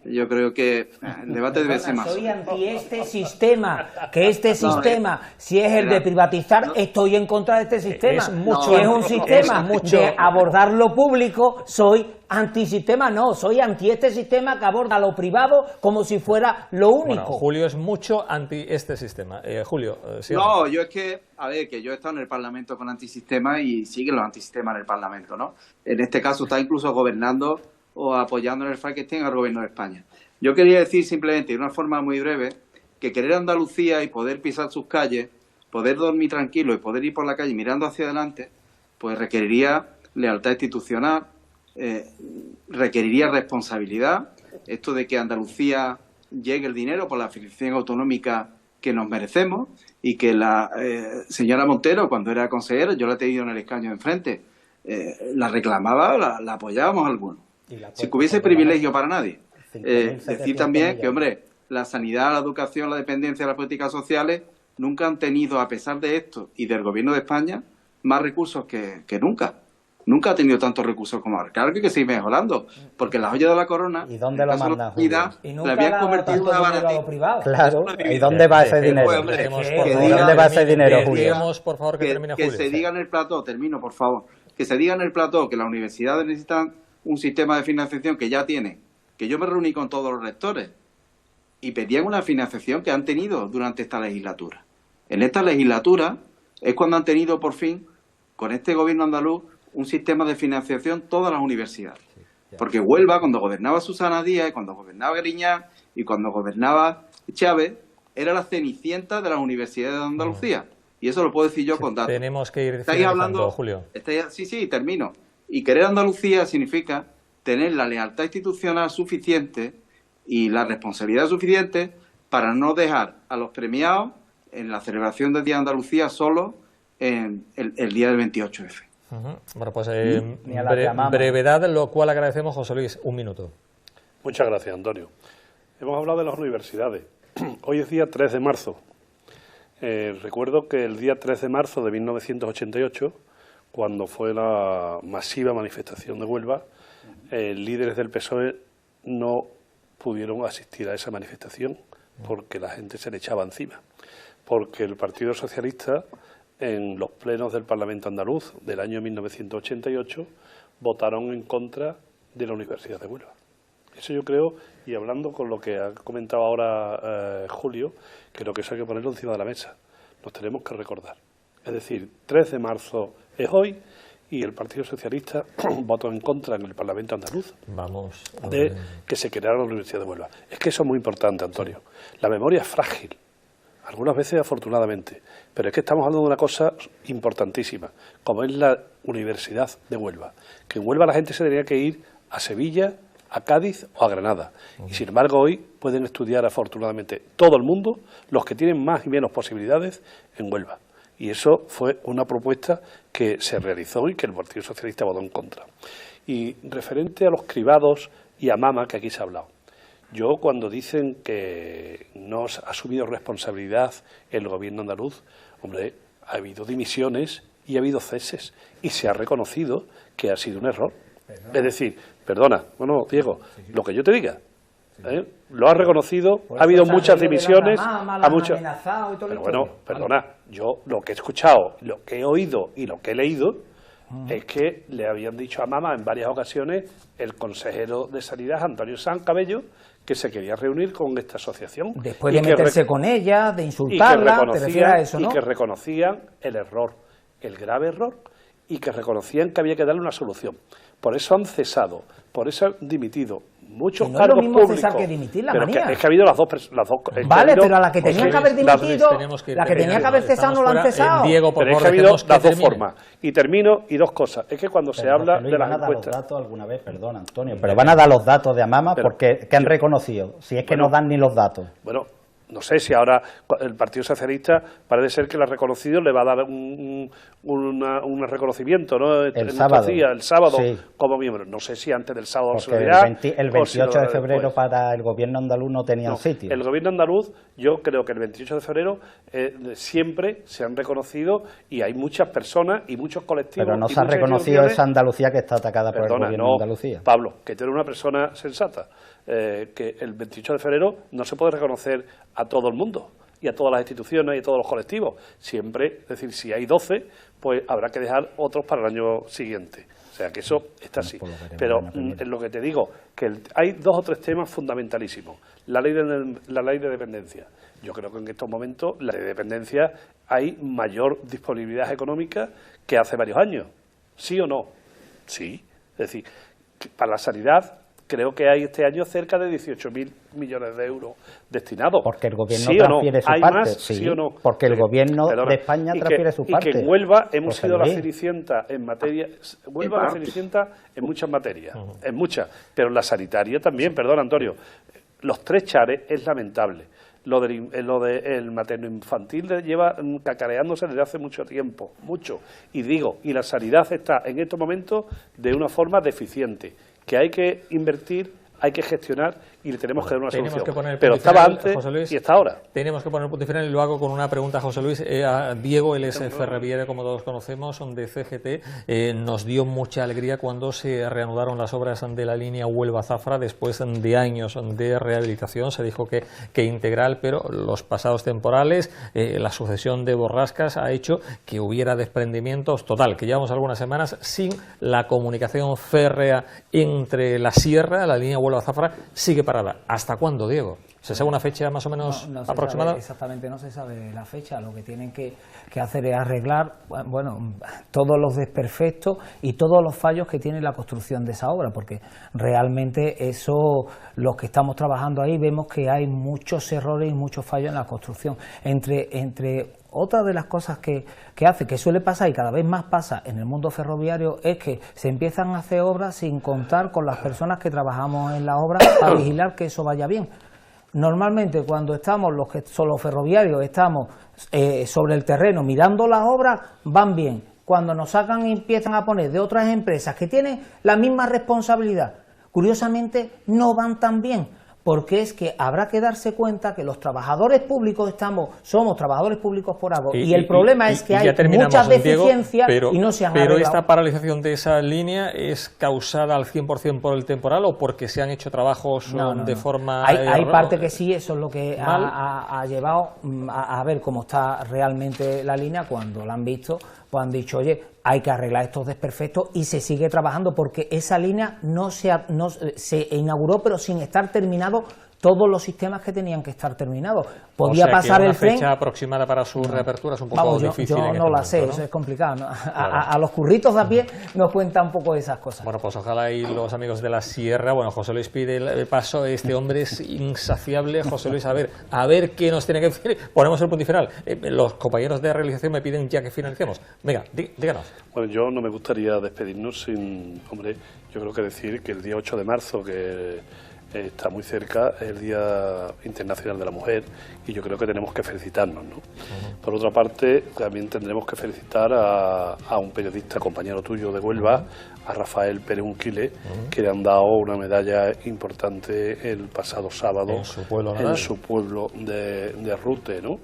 Yo creo que el debate debe ser más. Soy anti este sistema, que este sistema, si es el de privatizar, estoy en contra de este sistema. Si es un sistema de abordar lo público, soy antisistema, no, soy anti este sistema que aborda lo privado como si fuera lo único. Bueno, Julio es mucho anti este sistema. Julio, ¿sí? No, yo es que, a ver, que yo he estado en el Parlamento con antisistema y siguen los antisistemas en el Parlamento, ¿no? En este caso está incluso gobernando o apoyando en el Frankenstein al gobierno de España. Yo quería decir simplemente, de una forma muy breve, que querer Andalucía y poder pisar sus calles, poder dormir tranquilo y poder ir por la calle mirando hacia adelante, pues requeriría lealtad institucional, requeriría responsabilidad, esto de que a Andalucía llegue el dinero por la financiación autonómica que nos merecemos y que la señora Montero, cuando era consejera, yo la he tenido en el escaño de enfrente, la reclamaba, la apoyábamos algunos. Si hubiese privilegio para nadie. Decir también que, hombre, la sanidad, la educación, la dependencia de las políticas sociales nunca han tenido, a pesar de esto y del gobierno de España, más recursos que nunca. Nunca ha tenido tantos recursos como ahora. Claro que hay que seguir mejorando, porque la joya de la corona, ¿y dónde lo mandan? La habían convertido en una baratija. Claro, ¿y dónde va ese dinero? ¿Dónde va ese dinero, Julio? Que se diga en el plató, termino, por favor, que se diga en el plató que las universidades necesitan un sistema de financiación que ya tienen, que yo me reuní con todos los rectores y pedían una financiación que han tenido durante esta legislatura. En esta legislatura es cuando han tenido por fin, con este gobierno andaluz, un sistema de financiación todas las universidades. Porque Huelva, cuando gobernaba Susana Díaz, cuando gobernaba Griñán y cuando gobernaba Chávez, era la cenicienta de las universidades de Andalucía. Y eso lo puedo decir yo con datos. Tenemos que ir estáis hablando, Julio. Sí, termino. Y querer Andalucía significa tener la lealtad institucional suficiente y la responsabilidad suficiente para no dejar a los premiados en la celebración del Día de Andalucía solo en el día del 28F. Bueno, pues brevedad, lo cual agradecemos, José Luis. Un minuto. Muchas gracias, Antonio. Hemos hablado de las universidades. Hoy es día 3 de marzo. Recuerdo que el día 3 de marzo de 1988, cuando fue la masiva manifestación de Huelva, líderes del PSOE no pudieron asistir a esa manifestación porque la gente se le echaba encima. Porque el Partido Socialista, en los plenos del Parlamento andaluz del año 1988, votaron en contra de la Universidad de Huelva. Eso yo creo, y hablando con lo que ha comentado ahora Julio, creo que eso hay que ponerlo encima de la mesa. Nos tenemos que recordar. Es decir, 3 de marzo es hoy y el Partido Socialista votó en contra en el Parlamento andaluz de que se creara la Universidad de Huelva. Es que eso es muy importante, Antonio. La memoria es frágil. Algunas veces afortunadamente, pero es que estamos hablando de una cosa importantísima, como es la Universidad de Huelva. Que en Huelva la gente se tenía que ir a Sevilla, a Cádiz o a Granada. Y sin embargo hoy pueden estudiar afortunadamente todo el mundo, los que tienen más y menos posibilidades, en Huelva. Y eso fue una propuesta que se realizó y que el Partido Socialista votó en contra. Y referente a los cribados y a Mama, que aquí se ha hablado. Yo, cuando dicen que no ha asumido responsabilidad el gobierno andaluz, hombre, ha habido dimisiones y ha habido ceses, y se ha reconocido que ha sido un error. Es decir, perdona, bueno, Diego, lo que yo te diga, lo ha reconocido, ha habido muchas dimisiones, pero bueno, perdona, yo lo que he escuchado, lo que he oído y lo que he leído, es que le habían dicho a Mama en varias ocasiones el consejero de Sanidad, Antonio Sanz Cabello, que se quería reunir con esta asociación. Después de meterse con ella, de insultarla, te refieres a eso, ¿no? Y que reconocían el error, el grave error, y que reconocían que había que darle una solución. Por eso han cesado, por eso han dimitido muchos cargos públicos. No es lo mismo cesar que dimitir, la manía. Es que ha habido las dos. Vale, pero a la que tenía que haber dimitido, la que tenía que haber cesado no la han cesado. Diego, pero es que ha habido las dos formas. Y termino, y dos cosas. Es que cuando se habla de las encuestas... ¿Van a dar los datos alguna vez? Perdón, Antonio, pero van a dar los datos de Amama porque que han reconocido, si es que no dan ni los datos. Bueno, no sé si ahora el Partido Socialista parece ser que lo ha reconocido, le va a dar un reconocimiento, ¿no? El sábado sí, como miembro. No sé si antes del sábado porque se lo dirá. El 28 de febrero para el gobierno andaluz no tenían sitio. El gobierno andaluz, yo creo que el 28 de febrero siempre se han reconocido y hay muchas personas y muchos colectivos. Pero no se ha reconocido esa Andalucía que está atacada por el gobierno de Andalucía. Pablo, que tú eres una persona sensata. Que el 28 de febrero no se puede reconocer a todo el mundo y a todas las instituciones y a todos los colectivos. Siempre, es decir, si hay 12, pues habrá que dejar otros para el año siguiente. O sea, que eso está así. Pero es lo que te digo, que hay dos o tres temas fundamentalísimos. La ley de dependencia. Yo creo que en estos momentos, la ley de dependencia, hay mayor disponibilidad económica que hace varios años. ¿Sí o no? Sí. Es decir, para la sanidad... Creo que hay este año cerca de 18.000 millones de euros destinados. Porque el gobierno transfiere su parte. Más, ¿sí o no? Porque el gobierno de España transfiere su parte. Y que en Huelva hemos sido la cenicienta en materia... Huelva la cenicienta en muchas materias, en muchas. Pero en la sanitaria también, perdón, Antonio. Los 3 chares es lamentable. Lo del materno-infantil lleva cacareándose desde hace mucho tiempo, mucho. Y la sanidad está en estos momentos de una forma deficiente, que hay que invertir, hay que gestionar y le tenemos que dar una solución. Pero estaba antes y está ahora. Tenemos que poner el punto final y lo hago con una pregunta a José Luis. A Diego, él es ferroviario, como todos conocemos, de CGT. Nos dio mucha alegría cuando se reanudaron las obras de la línea Huelva-Zafra después de años de rehabilitación. Se dijo que integral, pero los pasados temporales, la sucesión de borrascas ha hecho que hubiera desprendimientos total, que llevamos algunas semanas sin la comunicación férrea entre la sierra, la línea Huelva-Zafra, sigue parada. ¿Hasta cuándo, Diego? ¿Se sabe una fecha más o menos aproximada? Exactamente, no se sabe la fecha. Lo que tienen que hacer es arreglar, bueno, todos los desperfectos y todos los fallos que tiene la construcción de esa obra, porque realmente eso, los que estamos trabajando ahí, vemos que hay muchos errores y muchos fallos en la construcción. Entre otra de las cosas que hace, que suele pasar y cada vez más pasa en el mundo ferroviario, es que se empiezan a hacer obras sin contar con las personas que trabajamos en la obra para vigilar que eso vaya bien. Normalmente cuando estamos, los que son los ferroviarios, estamos sobre el terreno mirando las obras, van bien. Cuando nos sacan y empiezan a poner de otras empresas que tienen la misma responsabilidad, curiosamente no van tan bien. Porque es que habrá que darse cuenta que los trabajadores públicos somos trabajadores públicos por algo. Y el problema es que hay muchas deficiencias, Diego, y no se han arreglado. ¿Pero esta paralización de esa línea es causada al 100% por el temporal o porque se han hecho trabajos de forma... Hay parte que sí, eso es lo que ha llevado a ver cómo está realmente la línea. Cuando la han visto, pues han dicho, oye, hay que arreglar estos desperfectos, y se sigue trabajando porque esa línea no se inauguró, pero sin estar terminado todos los sistemas que tenían que estar terminados. Podía pasar el tren. ¿Una fecha aproximada para su reapertura es un poco difícil? Yo no la sé, eso es complicado, ¿no? A los curritos de a pie nos cuentan un poco esas cosas. Bueno, pues ojalá y los amigos de la sierra, bueno, José Luis pide el paso, este hombre es insaciable. José Luis, a ver qué nos tiene que decir. Ponemos el punto y final. Los compañeros de realización me piden ya que finalicemos. Venga, díganos. Bueno, yo no me gustaría despedirnos sin, yo creo que decir que el día 8 de marzo, que está muy cerca, es el Día Internacional de la Mujer, y yo creo que tenemos que felicitarnos, ¿no? Por otra parte, también tendremos que felicitar a un periodista, compañero tuyo de Huelva, a Rafael Pérez Unquile, que le han dado una medalla importante el pasado sábado en su pueblo de Rute, ¿no?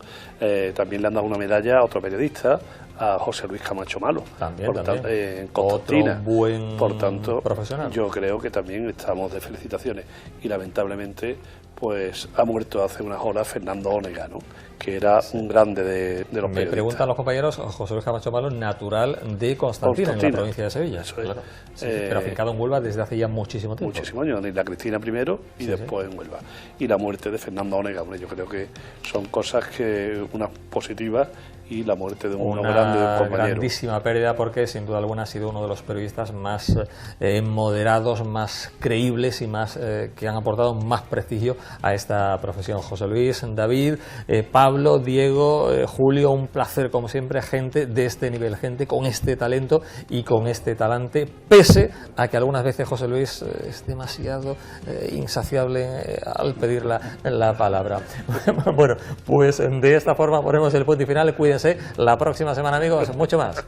También le han dado una medalla a otro periodista, a José Luis Camacho Malo, en Constantina. Otro buen por tanto, profesional. Yo creo que también estamos de felicitaciones, y lamentablemente pues ha muerto hace unas horas Fernando Onega, ¿no?, que era un grande de los periodistas. Me preguntan los compañeros, José Luis Camacho Malo, natural de Constantina, en la provincia de Sevilla. Eso es. Claro. Sí, pero afincado en Huelva desde hace ya muchísimo tiempo. Muchísimos años, la Cristina primero y después en Huelva. Y la muerte de Fernando Onega, hombre, yo creo que son cosas que, unas positivas, y la muerte de uno grande, de un compañero. Una grandísima pérdida, porque sin duda alguna ha sido uno de los periodistas más moderados, más creíbles y más que han aportado más prestigio a esta profesión. José Luis, David, Pablo, Diego, Julio, un placer como siempre, gente de este nivel, gente con este talento y con este talante, pese a que algunas veces José Luis es demasiado insaciable al pedir la palabra. Bueno, pues de esta forma ponemos el punto y final. Cuídense, la próxima semana, amigos, mucho más.